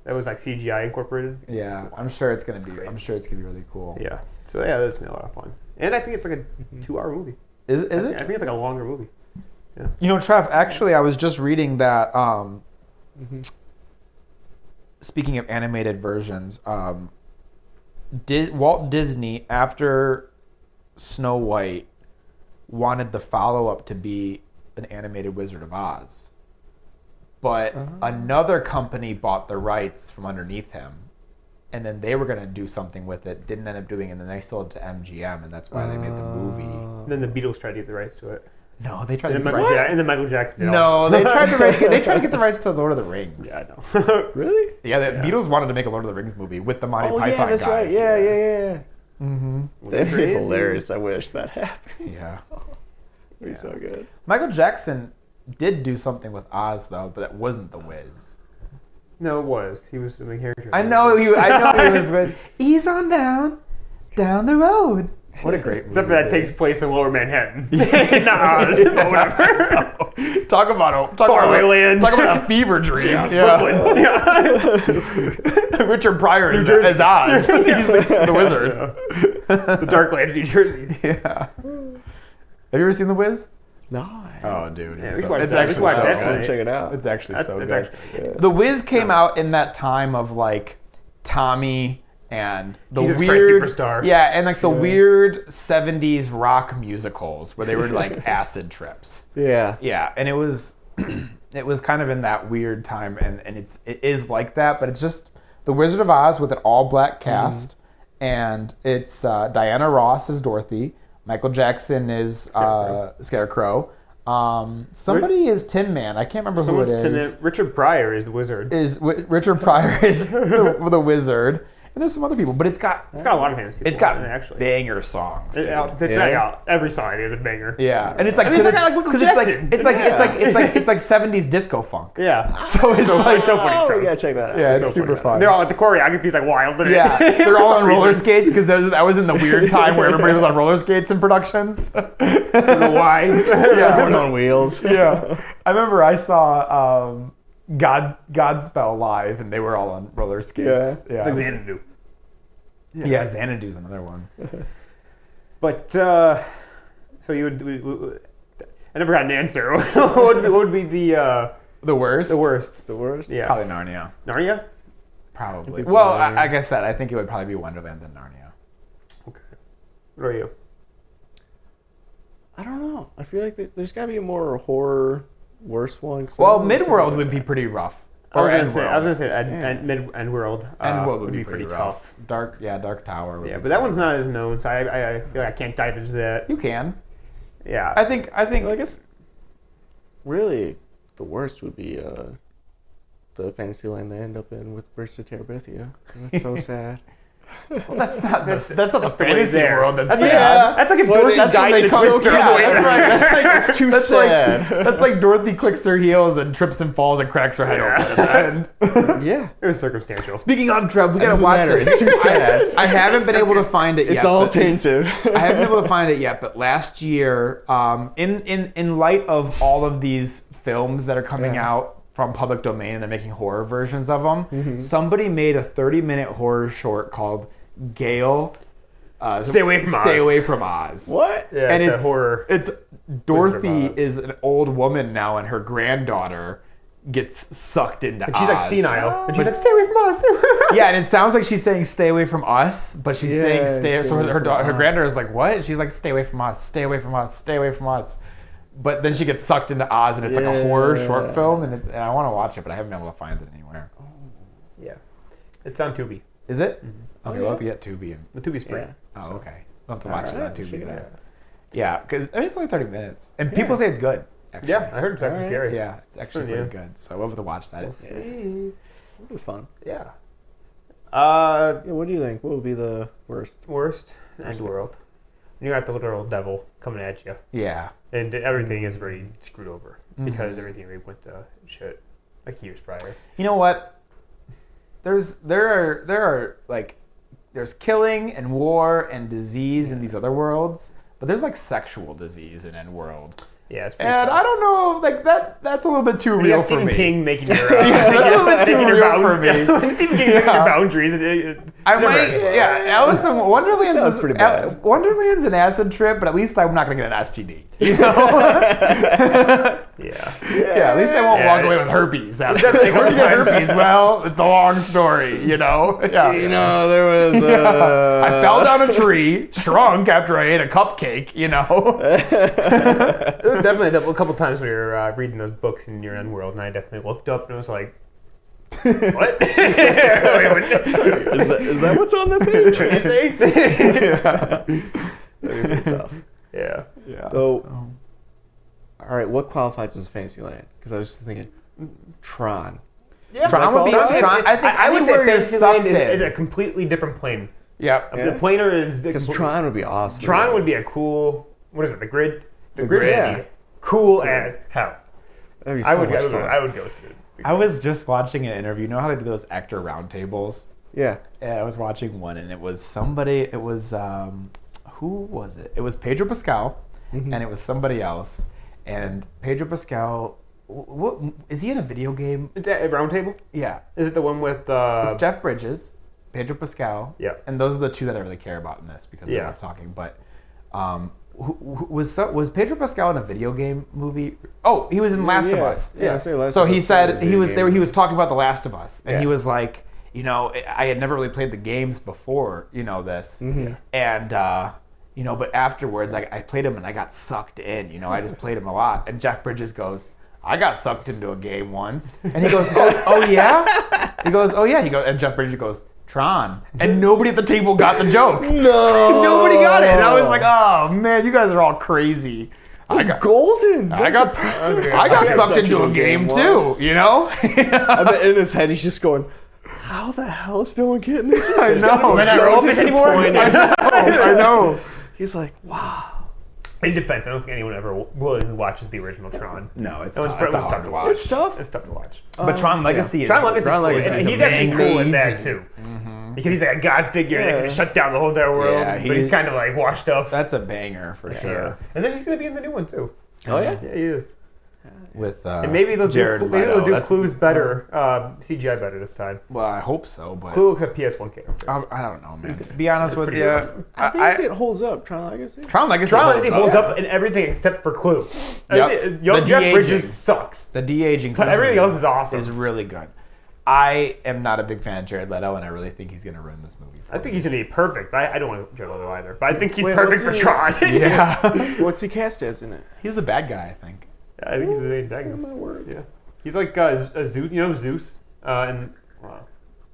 That was like CGI incorporated.
Yeah, I'm sure it's gonna be. I'm sure it's gonna be really cool.
Yeah. So yeah, that's gonna be a lot of fun. And I think it's like a 2-hour movie.
Is
I
it?
think it's like a longer movie. Yeah.
You know, Trev. Actually, I was just reading that. Speaking of animated versions, Walt Disney, after Snow White, wanted the follow-up to be an animated Wizard of Oz. But another company bought the rights from underneath him, and then they were going to do something with it, didn't end up doing it, and then they sold it to MGM, and that's why they made the movie.
And then the Beatles tried to get the rights to it.
No, they tried to
And
get
then
the rights.
And then Michael Jackson did
No, they tried to get the rights to Lord of the Rings.
Yeah, I know.
Really?
Yeah, the Beatles wanted to make a Lord of the Rings movie with the Monty Python
yeah, that's
guys.
right. Yeah.
Mm-hmm.
That'd be
Crazy.
hilarious. I wish that happened.
Yeah.
It'd be so good.
Michael Jackson did do something with Oz though, but that wasn't the Wiz.
No, it was. He was the main character.
I know he was Wiz. Ease on down the road. What a great movie.
Except for that takes place in Lower Manhattan. Not Oz, but whatever.
Talk about
Faraway land.
Talk about a fever dream.
Brooklyn. Yeah.
Richard Pryor is Oz. He's the wizard.
The Darklands, New Jersey.
Yeah. Have you ever seen The Wiz?
No.
Oh, dude,
Yeah,
it's,
we
so,
watched
it's
that. We
actually
watched
so
that
good.
tonight.
Check it out.
It's actually
That's
so good.
actually good.
The Wiz came out in that time of like Tommy and the
Jesus Christ
weird
Superstar.
Yeah, and like the weird 70s rock musicals where they were like acid trips.
Yeah.
Yeah, and it was it was kind of in that weird time, and it is like that, but it's just The Wizard of Oz with an all black cast, and it's Diana Ross as Dorothy, Michael Jackson is Scarecrow. Somebody is Tin Man. I can't remember who it is.
Richard Pryor is the wizard.
Richard Pryor is the wizard. And there's some other people, but it's got
It's got a lot of famous people.
it's got
in it, actually.
banger songs. Dude.
Every song I think is a banger.
Yeah, and it's like
I mean, it's like Michael Jackson.
it's like 70s disco funk.
Yeah.
So it's like
so funny.
Oh,
Trevor.
we gotta check that out.
Yeah, it's
So
super
funny.
fun.
They're all like the choreography is like wild. Isn't it?
Yeah, they're all
For
on
some
roller
reason.
skates because that was in the weird time where everybody was on roller skates in productions.
I don't know why.
Going on wheels.
Yeah, I remember I saw Godspell live, and they were all on roller skates.
It's like Xanadu.
Yeah, Xanadu's another one.
But so you would. I never got an answer. what would be the
worst?
the worst?
The worst?
Yeah.
Probably Narnia.
Narnia.
Probably.
It'd be
Well,
Wonderland.
like I said, I think it would probably be Wonderland than Narnia.
Okay. What are you?
I don't know. I feel like there's got to be a more horror, worse one. 'Cause I
Well,
don't know
Midworld
something
would
like
be
that.
pretty rough.
I was
Or
gonna say,
Endworld.
Endworld.
Endworld would be
pretty
pretty
tough.
rough. Dark Tower. Would
Yeah,
be
but that
pretty
one's not as known, so I feel like I can't dive into that.
You can.
Yeah.
I think.
Well, I guess really the worst would be the fantasy land they end up in with Bridge to Terabithia. That's so sad.
Well, that's not the
that's
fantasy
there.
world. That's
That's
sad.
That's like if
But
Dorothy
that's
died
when
in
they
the
come-
Twister.
Yeah,
movie.
that's right. That's like
It's too
that's
sad.
Like, that's like Dorothy clicks her heels and trips and falls and cracks her head open at the end.
Yeah.
It was circumstantial.
Speaking of Trev, we gotta
doesn't
watch
matter.
it.
It's too sad.
I haven't been able to find it yet.
It's all
but-
tainted.
I haven't been able to find it yet, but last year, in light of all of these films that are coming
Yeah.
out from public domain and they're making horror versions of them,
Mm-hmm.
somebody made a 30-minute horror short called Gale.
Stay away from Oz.
Stay away from Oz.
What?
Yeah,
And
it's a horror.
It's
Wizard
Dorothy
of Oz.
is an old woman now, and her granddaughter gets sucked into
And she's like
Oz.
senile. And she's like, stay away from us.
Yeah, and it sounds like she's saying "stay away from us," but she's saying
Yeah,
"stay."
stay
So
away
her
from
daughter, her
us.
granddaughter is like, "What?" And she's like, "Stay away from us. Stay away from us. Stay away from us." But then she gets sucked into Oz, and it's like a horror short
Yeah.
film, and I want to watch it, but I haven't been able to find it anywhere.
Yeah. It's on Tubi.
Is it?
Mm-hmm.
Okay, we'll have to get Tubi. And,
The Tubi's free.
Yeah.
oh, okay. We'll have to watch it on
Alright,
Tubi
check it
then.
out.
Yeah, because I mean, it's only 30 minutes, and people
Yeah.
say it's good. Actually.
Yeah, I heard it's actually
Alright.
scary.
Yeah, it's actually
Yeah.
pretty good. So we'll have to watch that.
We'll see.
It'll be fun.
Yeah.
Yeah, what do you think? What would be the worst?
Worst Endworld. You got the literal devil coming at you,
Yeah.
and everything is very screwed over because everything really went to shit like years prior.
You know what? There are like there's killing and war and disease in these other worlds, but there's like sexual disease in Endworld.
Yeah, it's pretty
And
tough.
I don't know, like that's a little bit too
You
real
got
for
Stephen
me.
King making your
Yeah, that's a little bit too
making your
real for me.
Stephen King making your boundaries.
I
never
might,
ends well.
yeah. Alice in Wonderland's
Sounds pretty bad.
Wonderland's an acid trip, but at least I'm not gonna get an STD. You know?
Yeah.
Yeah, at least I won't
Yeah.
walk away with herpes. After.
definitely a
Where you get
couple times.
herpes? Well, it's a long story, you know. Yeah.
You know, there was.
I fell down a tree, shrunk after I ate a cupcake. You know.
There was definitely a couple times when you were reading those books in your Endworld, and I definitely looked up and was like, "What? Wait,
Is that what's on the page?
what did you say?"
That'd be pretty tough.
Yeah.
Yeah.
So, all right, what qualifies as Fantasyland? Because I was thinking Tron.
Yeah,
Tron would be.
qualify?
Tron, I think
I would say
anywhere you're
Fantasyland
sucked
is
in.
a completely different plane.
Yeah.
Yeah.
The planer is
Because Tron would be awesome.
Tron would be a cool. What is it? The grid. The
grid,
would
yeah.
be cool as hell.
That'd be so
I would.
much
I would,
fun.
I would go to it.
I was just watching an interview. You know how they do those actor roundtables?
Yeah.
Yeah, I was watching one, and it was somebody. It was who was it? It was Pedro Pascal, and it was somebody else. And Pedro Pascal, what is he in a video game?
Is that a round table?
Yeah,
Is it the one with?
it's Jeff Bridges, Pedro Pascal.
Yeah.
and those are the two that I really care about in this because
Yeah.
I was talking. But was Pedro Pascal in a video game movie? Oh, he was in Last of Us.
Yeah. Say Last
So
of
he
Us
said
video
he was
game.
there. He was talking about The Last of Us, and
Yeah.
he was like, you know, I had never really played the games before, you know, this, and you know, but afterwards, I played them and I got sucked in. You know, I just played them a lot. And Jeff Bridges goes, I got sucked into a game once, and he goes, oh yeah. He goes, oh yeah. He goes, and Jeff Bridges goes, Tron, and nobody at the table got the joke.
No.
Nobody got it. And I was like, oh man, you guys are all crazy.
It's golden.
I got sucked into a game too,
once.
you know?
I bet in his head he's just going, how the hell is no one getting this?
I know.
We're not relevant anymore.
I know.
He's like, wow.
In defense, I don't think anyone ever really watches the original Tron.
No, it's
That
tough.
one's
It's hard to watch.
It's tough.
It's tough to watch.
But Tron Legacy is
Tron Legacy,
Tron Legacy
and
is
he's actually cool at that
amazing.
too, because he's like a god figure that
Yeah.
can shut down the whole entire world.
Yeah,
but he's kind of like washed up.
That's a banger for sure.
And then he's gonna be in the new one too.
Oh yeah.
Yeah, he is.
With
And maybe they'll
Jared
do maybe
Leto.
they'll do
That's-
Clues better, CGI better this time.
Well, I hope so, but
Clue could PS1 camera.
I don't know, man. To be honest with
pretty
you,
good.
I think it holds up. Tron Legacy.
Tron Legacy
Tron
holds
Legacy
up.
holds up in everything except for Clue.
Yep.
Young
The
Jeff
de-aging.
Bridges sucks.
The de-aging
But
stuff
everything else is awesome.
is really good. I am not a big fan of Jared Leto, and I really think he's going to ruin this movie.
I think he's going to be perfect, but I don't want Jared Leto either. But I think he's
Wait,
perfect for
what's he-
Tron.
Yeah.
What's he cast as in it?
He's the bad guy, I think.
I think he's the antagonist.
Oh, my word.
Yeah, he's like a Zeus. You know Zeus, and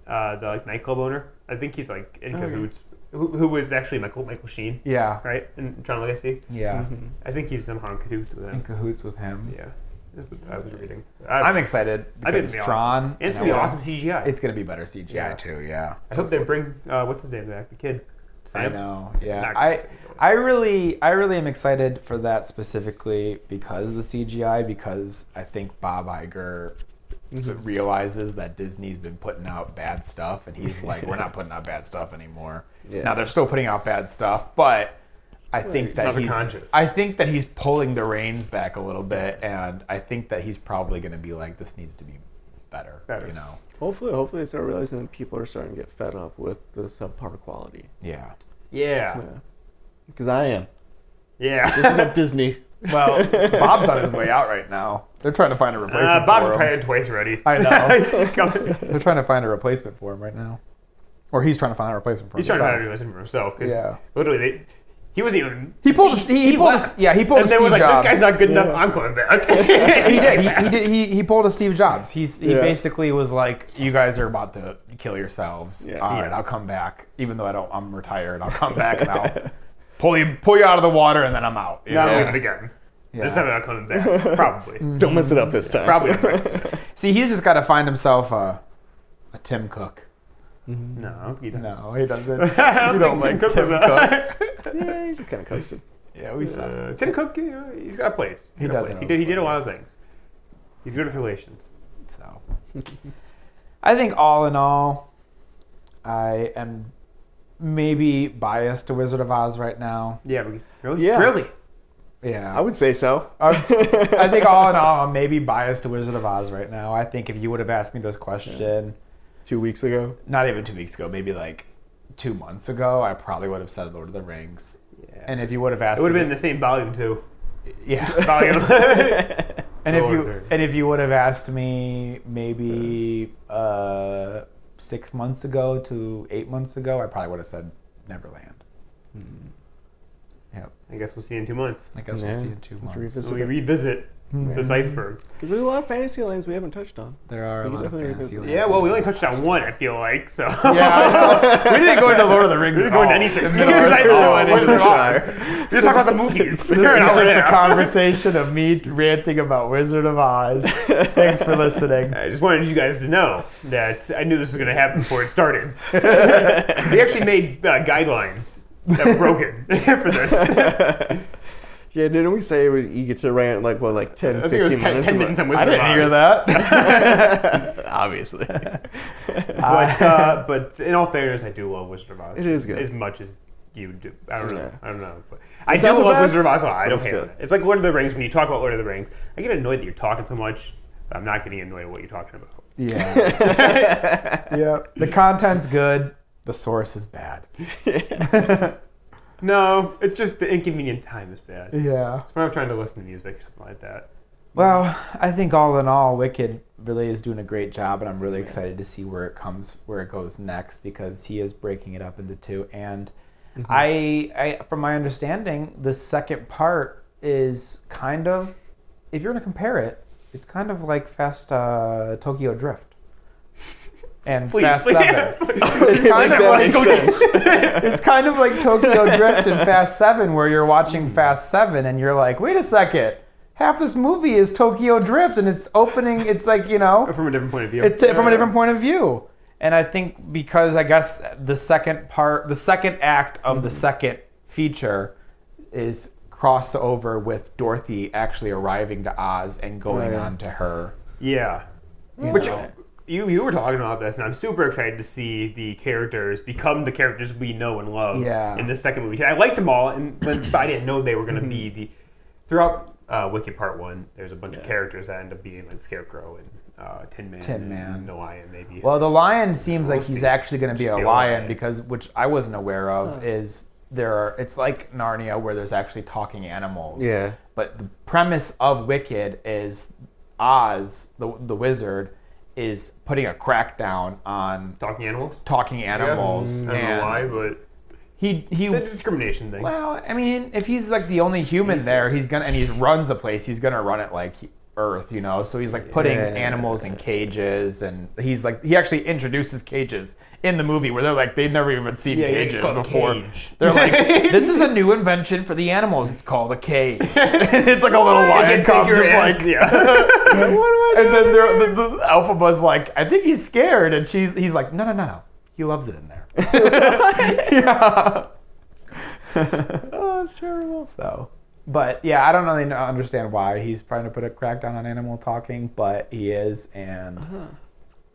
the like nightclub owner. I think he's like in cahoots. Who was actually Michael Sheen,
Yeah.
right? In Tron Legacy.
Yeah.
I think he's somehow in cahoots with
In
him.
cahoots with him.
Yeah, that's what I was reading.
I'm excited
I
because
think
it's Tron.
Awesome. And it's gonna be
I-
awesome CGI.
It's going to be better CGI
Yeah.
too, yeah.
I hope they bring what's his name back, the kid.
I
Sam?
know. Yeah.
Not
I really am excited for that specifically because of the CGI, because I think Bob Iger realizes that Disney's been putting out bad stuff, and he's like, we're not putting out bad stuff anymore.
Yeah.
Now they're still putting out bad stuff, but I think that
Now they're
he's
conscious.
I think that he's pulling the reins back a little bit, and I think that he's probably going to be like, this needs to be better. You know.
Hopefully they start realizing that people are starting to get fed up with the subpar quality.
Yeah.
Yeah.
Because I am.
Yeah.
Listen up, Disney.
Well, Bob's on his way out right now. They're trying to find a replacement
Bob's
for him.
tried it twice already.
I know.
He's coming.
They're trying to find a replacement for him right now. Or he's trying to find a replacement for
He's trying
himself.
to find a for himself. 'Cause
Yeah.
Literally, he wasn't even.
He pulled a
And
Steve
then was like,
Jobs.
this guy's not good enough.
Yeah.
I'm coming back.
He did. He pulled a Steve Jobs. He
Yeah.
basically was like, "You guys are about to kill yourselves.
Yeah.
All right,
Yeah.
I'll come back. Even though I'm retired, I'll come back and I'll pull you out of the water, and then I'm out." You
Not
know?
leaving again.
Yeah.
This time I'm not coming back. Probably.
Don't mess it up this time.
Probably. Right.
See, he's just got to find himself a Tim Cook.
No, he doesn't.
No, he doesn't.
I
You don't like
think
Tim Cook.
Yeah, he's just kind of coasted.
Yeah, we saw.
Tim Cook, you know, he's got a place.
He
got a
does
place.
have
He
a
did a lot of
place.
things. He's good with relations.
So, I think all in all, I am maybe biased to Wizard of Oz right now.
Yeah, really?
Yeah.
Really?
I
Yeah,
would say so.
I think all in all, I'm maybe biased to Wizard of Oz right now. I think if you would have asked me this question,
2 weeks ago.
not even 2 weeks ago, maybe like 2 months ago, I probably would have said Lord of the Rings.
Yeah.
And if you would have asked,
It would have
me,
been the same volume too.
yeah.
Volume.
And if you would have asked me maybe 6 months ago to 8 months ago, I probably would have said Neverland. Yep.
I guess we'll see in 2 months.
I guess
Yeah,
we'll see in 2
let's
months.
revisit
So we revisit this iceberg.
Because there's a lot of fantasy lands we haven't touched on.
There are a
We
lot of
can definitely
fantasy
revisit.
lands.
Yeah, well, we only touched on one, I feel like, so.
Yeah, I know. We didn't go into Lord of the Rings.
We didn't go into anything.
In
We
Middle
didn't
Earth.
go
Oh,
into
Wizard of Oz.
We just talked about the movies.
This is just a conversation of me ranting about Wizard of Oz. Thanks for listening.
I just wanted you guys to know that I knew this was going to happen before it started. We actually made guidelines that were broken for this.
Yeah, didn't we say you get to rant like 10,
I think it was
15 minutes?
10 minutes on
I
Wizard
didn't
of Oz.
hear that.
Obviously.
But in all fairness, I do love Wizard of Oz.
It is good.
As much as you do. I don't know.
Yeah.
I don't know. But I
It's
do
not the
love
best,
Wizard of Oz. I
but
don't
it's
hate
good.
it. It's like Lord of the Rings. When you talk about Lord of the Rings, I get annoyed that you're talking so much, but I'm not getting annoyed at what you're talking about.
Yeah. Yeah. The content's good. The source is bad.
No, it's just the inconvenient time is bad.
Yeah.
When I'm trying to listen to music or something like that.
Well, I think all in all, Wicked really is doing a great job, and I'm really excited to see where it goes next, because he is breaking it up into two. And I, from my understanding, the second part is kind of, if you're going to compare it, it's kind of like Tokyo Drift. And
Please,
Fast
please.
7. It's kind of
that
like
makes sense.
it's kind of like Tokyo Drift and Fast 7, where you're watching Fast 7 and you're like, wait a second, half this movie is Tokyo Drift, and it's opening. It's like,
From a different point of view.
it's from a different point of view. And I think because I guess the second act of the second feature is crossover with Dorothy actually arriving to Oz and going on to her.
Yeah. Which you were talking about this, and I'm super excited to see the characters become the characters we know and love in the second movie. I liked them all, but I didn't know they were going to be the... Throughout Wicked Part 1, there's a bunch of characters that end up being like Scarecrow and Tin Man. And the Lion, maybe.
Well, the lion seems like
We'll
he's
see.
actually going to be a
Just be a
lion,
lion.
because, which I wasn't aware of, is it's like Narnia, where there's actually talking animals.
Yeah.
But the premise of Wicked is Oz, the wizard, is putting a crackdown on
Talking animals.
talking animals.
I don't know why, but
He
it's a discrimination thing.
well, I mean, if he's like the only human there, he's gonna and he runs the place. He's gonna run it like Earth, you know. So he's like putting animals in cages, and he's like he actually introduces cages in the movie where they're like they've never even seen cages before.
Cage.
They're like, this is a new invention for the animals. It's called a cage. It's like a little lion cub, just like and then the Elphaba's like, I think he's scared, and he's like, no, he loves it in there. Yeah.
Oh, it's terrible.
So, but yeah, I don't really understand why he's trying to put a crackdown on animal talking, but he is, and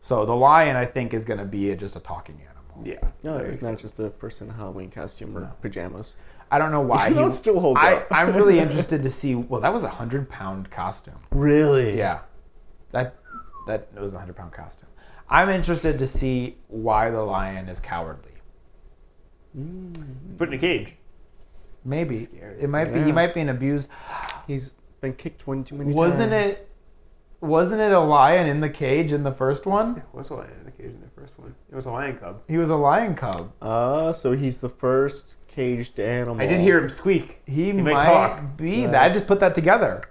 so the lion I think is going to be just a talking animal.
Yeah.
No, it's not just a person in a Halloween costume or pajamas.
I don't know why
Even though it still holds up.
I'm really interested to see. Well, that was a 100-pound costume.
Really?
Yeah, that was a 100-pound costume. I'm interested to see why the lion is cowardly.
Put in a cage.
Maybe it might be he might be an abused.
He's been kicked one too many
Wasn't
times.
Wasn't it a lion in the cage in the first one?
It was a lion in the cage in the first one. It was a lion cub.
He was a lion cub.
So he's the first caged animal.
I did hear him squeak.
He
might
might
talk.
be. I just put that together.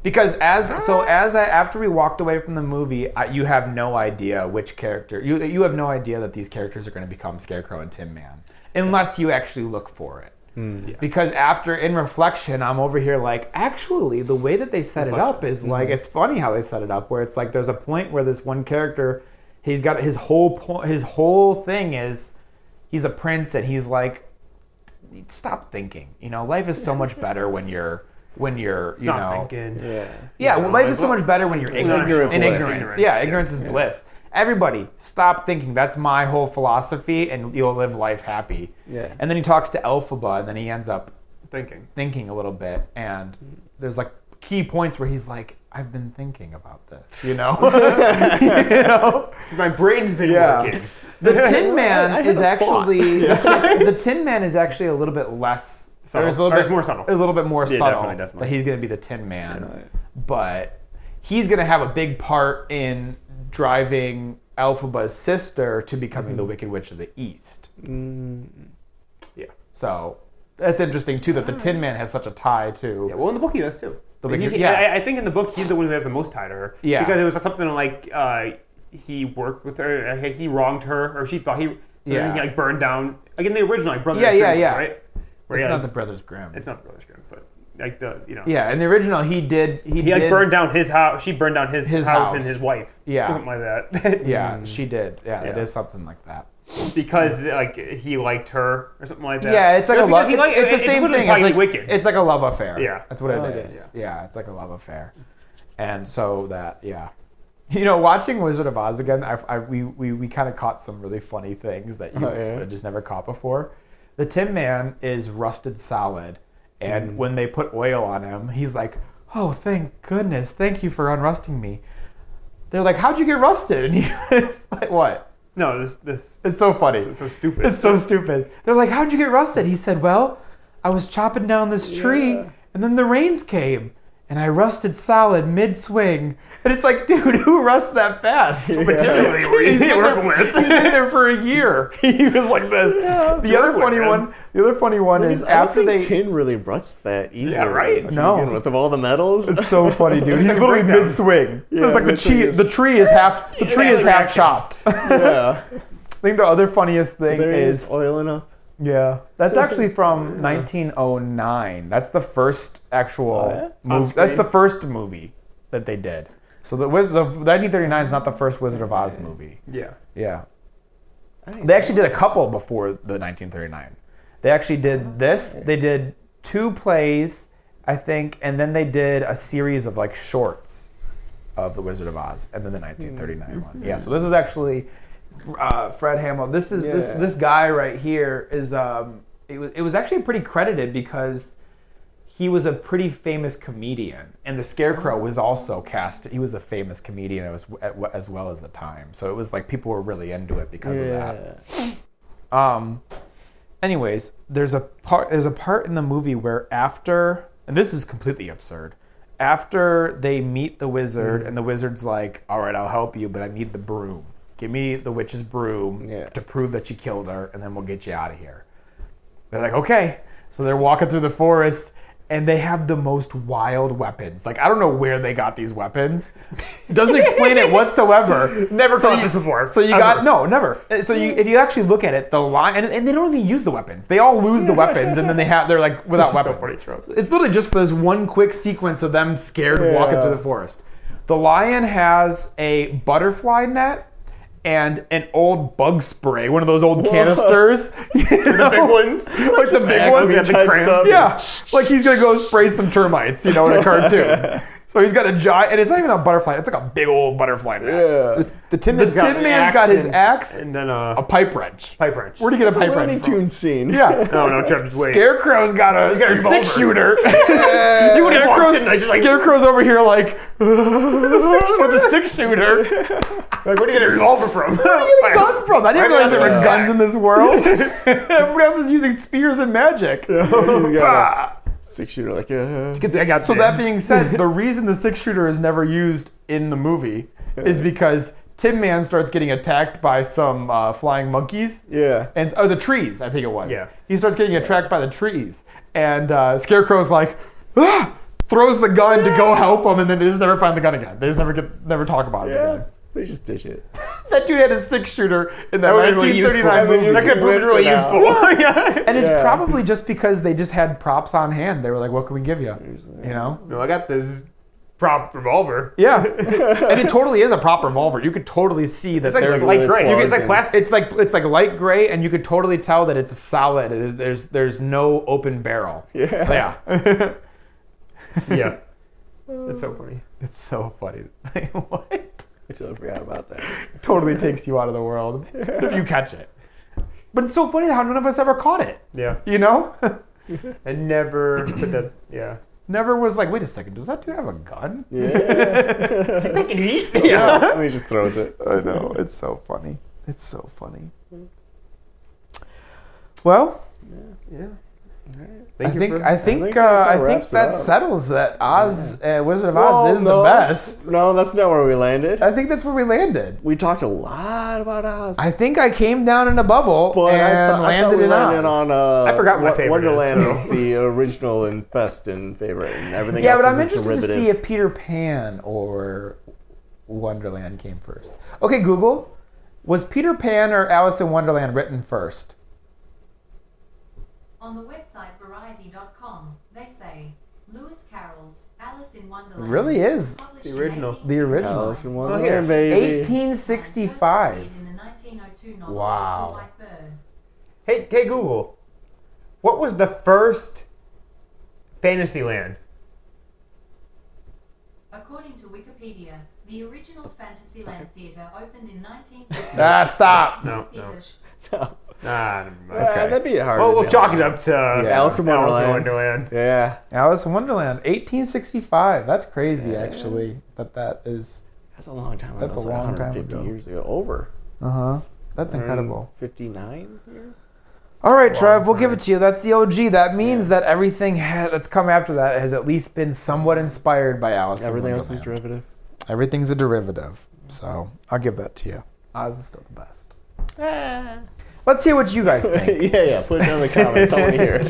Because after we walked away from the movie, you have no idea which character you have no idea that these characters are going to become Scarecrow and Tin Man unless you actually look for it.
Yeah.
Because after in reflection, I'm over here like, actually, the way that they set it up is like it's funny how they set it up. Where it's like there's a point where this one character, he's got his whole thing is he's a prince and he's like, stop thinking. You know, life is so much better when you're
Not thinking.
Yeah, well, life is so much better when you're ignorant.
Ignorance.
Ignorance. Yeah, ignorance is bliss. Everybody, stop thinking. That's my whole philosophy, and you'll live life happy.
Yeah.
And then he talks to Elphaba, and then he ends up
Thinking
a little bit, and there's like key points where he's like, "I've been thinking about this," you know.
My brain's been working.
The Tin Man is actually the Tin Man is actually a little bit less. There's a little bit
more subtle.
A little bit more subtle.
Definitely.
That he's going to be the Tin Man, but he's going to have a big part in driving Elphaba's sister to becoming the Wicked Witch of the East.
Yeah.
So that's interesting too that the Tin Man has such a tie to.
Yeah. Well, in the book he does too.
Wicked,
I think in the book he's the one who has the most tie to her.
Yeah.
Because it was something like he worked with her, he wronged her, or she thought he. So then he like burned down. Like in the original, like Brothers Grimm, right? Where
It's not the Brothers Grimm.
It's not the Brothers Grimm, but like the
Yeah, in the original he
like burned down his house. She burned down his house and his wife.
Yeah.
Something like that.
Yeah, she did. Yeah, it is something like that.
Because like he liked her or something like that.
Yeah, it's like a love. It's the same thing. It's like
wicked.
It's like a love affair.
Yeah,
that's what it is. Yeah, it's like a love affair, and so that you know, watching Wizard of Oz again, we kind of caught some really funny things that you just never caught before. The Tin Man is rusted solid, and when they put oil on him, he's like, "Oh, thank goodness, thank you for unrusting me." They're like, "How'd you get rusted?" And he's like, "What?"
No, this.
It's so funny.
It's so stupid.
It's so stupid. They're like, "How'd you get rusted?" He said, "Well, I was chopping down this tree, and then the rains came, and I rusted solid mid-swing." And it's like, dude, who rusts that fast?
Particularly where he's working with.
He's been there for a year. He was like this. The other funny one is after they
tin really rusts that easily.
Yeah, right.
No,
with of all the metals.
It's so funny, dude. He's literally mid-swing. It's like the tree is half chopped.
Yeah.
I think the other funniest thing is
oil enough.
Yeah, that's actually from 1909. That's the first actual movie. That's the first movie that they did. So the 1939 is not the first Wizard of Oz movie.
Yeah.
Yeah. They actually did a couple before the 1939. They actually did this. They did 2 plays, I think, and then they did a series of like shorts of the Wizard of Oz, and then the 1939 one. Yeah. So this is actually Fred Hamill. This is this guy right here is it was actually pretty credited because he was a pretty famous comedian, and the Scarecrow was also cast. He was a famous comedian as well as the time, so it was like people were really into it because of that. Anyways, there's a part in the movie where after, and this is completely absurd, after they meet the wizard, and the wizard's like, all right, I'll help you, but I need the broom. Give me the witch's broom to prove that you killed her, and then we'll get you out of here. They're like, okay. So they're walking through the forest, and they have the most wild weapons. Like, I don't know where they got these weapons. Doesn't explain it whatsoever.
Never saw this before.
So you got, no, never. So if you actually look at it, the line, and they don't even use the weapons. They all lose the weapons, and then they're like without weapons.
So funny tropes.
It's literally just for this one quick sequence of them scared walking through the forest. The lion has a butterfly net and an old bug spray, one of those old canisters.
The big ones.
Like the big ones. Yeah. Like he's going to go spray some termites, in a cartoon. So he's got a giant, and it's not even a butterfly, it's like a big old butterfly net.
Yeah.
The Tin Man's got his axe
and then
a pipe wrench.
Pipe wrench.
Where'd he get a pipe
Looney
wrench from?
Tunes scene.
Yeah.
No, Trevor's wait.
Scarecrow's got a 6-shooter. Scarecrow's over here like, with a 6-shooter.
Like, where do you get a revolver from?
Where do you get a gun from? I didn't realize there were guns in this world. Everybody else is using spears and magic.
He's got a 6-shooter, like,
So that being said, the reason the 6-shooter is never used in the movie is because Tin Man starts getting attacked by some flying monkeys.
Yeah.
And the trees, I think it was.
Yeah.
He starts getting attacked by the trees. And Scarecrow's like, throws the gun to go help him, and then they just never find the gun again. They just never talk about it again.
They just dish it.
That dude had a 6-shooter in that
Really
1939 movie.
That could have been really useful.
And it's probably just because they just had props on hand. They were like, what can we give you?
No, I got this prop revolver.
Yeah. And it totally is a prop revolver. You could totally see that
It's like
they're
light gray. It's like plastic.
It's like light gray, and you could totally tell that it's a solid. There's no open barrel.
Yeah.
Yeah.
Yeah. That's so funny.
It's so funny. What?
I totally forgot about that.
Totally takes you out of the world if you catch it. But it's so funny how none of us ever caught it.
Yeah. And never put that. Yeah.
Never was like, wait a second, does that dude have a gun?
Yeah.
She's making heat.
Yeah. And he just throws it.
I know. It's so funny. It's so funny. Well,
Yeah.
I think
wraps it
that
up.
settles that Oz, Wizard of Oz is the best.
No, that's not where we landed.
I think that's where we landed.
We talked a lot about Oz.
I think I came down in a bubble
But
and landed
we
in
landed
Oz.
on
I forgot what my favorite
Wonderland
is.
is the original and best and favorite, and everything
Yeah,
else
but I'm
is a
interested
derivative.
to see if Peter Pan or Wonderland came first. Okay, Google, was Peter Pan or Alice in Wonderland written first?
On the website Variety.com, they say Lewis Carroll's Alice in Wonderland.
It really is
published
the
in
original.
the original.
Alice in
here.
Wonderland, baby.
1865.
In the 1902 novel
Wow.
The White Bird.
Hey Google. What was the first Fantasyland?
According to Wikipedia, the original Fantasyland Theatre opened in 1950.
Stop.
No. Never mind.
Okay.
That'd be hard.
Well,
to
we'll
nail
chalk
down.
it up to
Alice in Wonderland. Yeah.
Alice in Wonderland, 1865. That's crazy, actually. That is.
That's a long time ago.
That's a
It's like
long time
150
ago.
years ago. Over.
That's incredible.
59 years?
All right, Trev, we'll give it to you. That's the OG. That means that everything that's come after that has at least been somewhat inspired by Alice
Everything
in
else is
Wonderland.
derivative.
Everything's a derivative. So I'll give that to you. Oz is still the best. Let's hear what you guys think.
Yeah. Put it down in the comments. I want to hear it.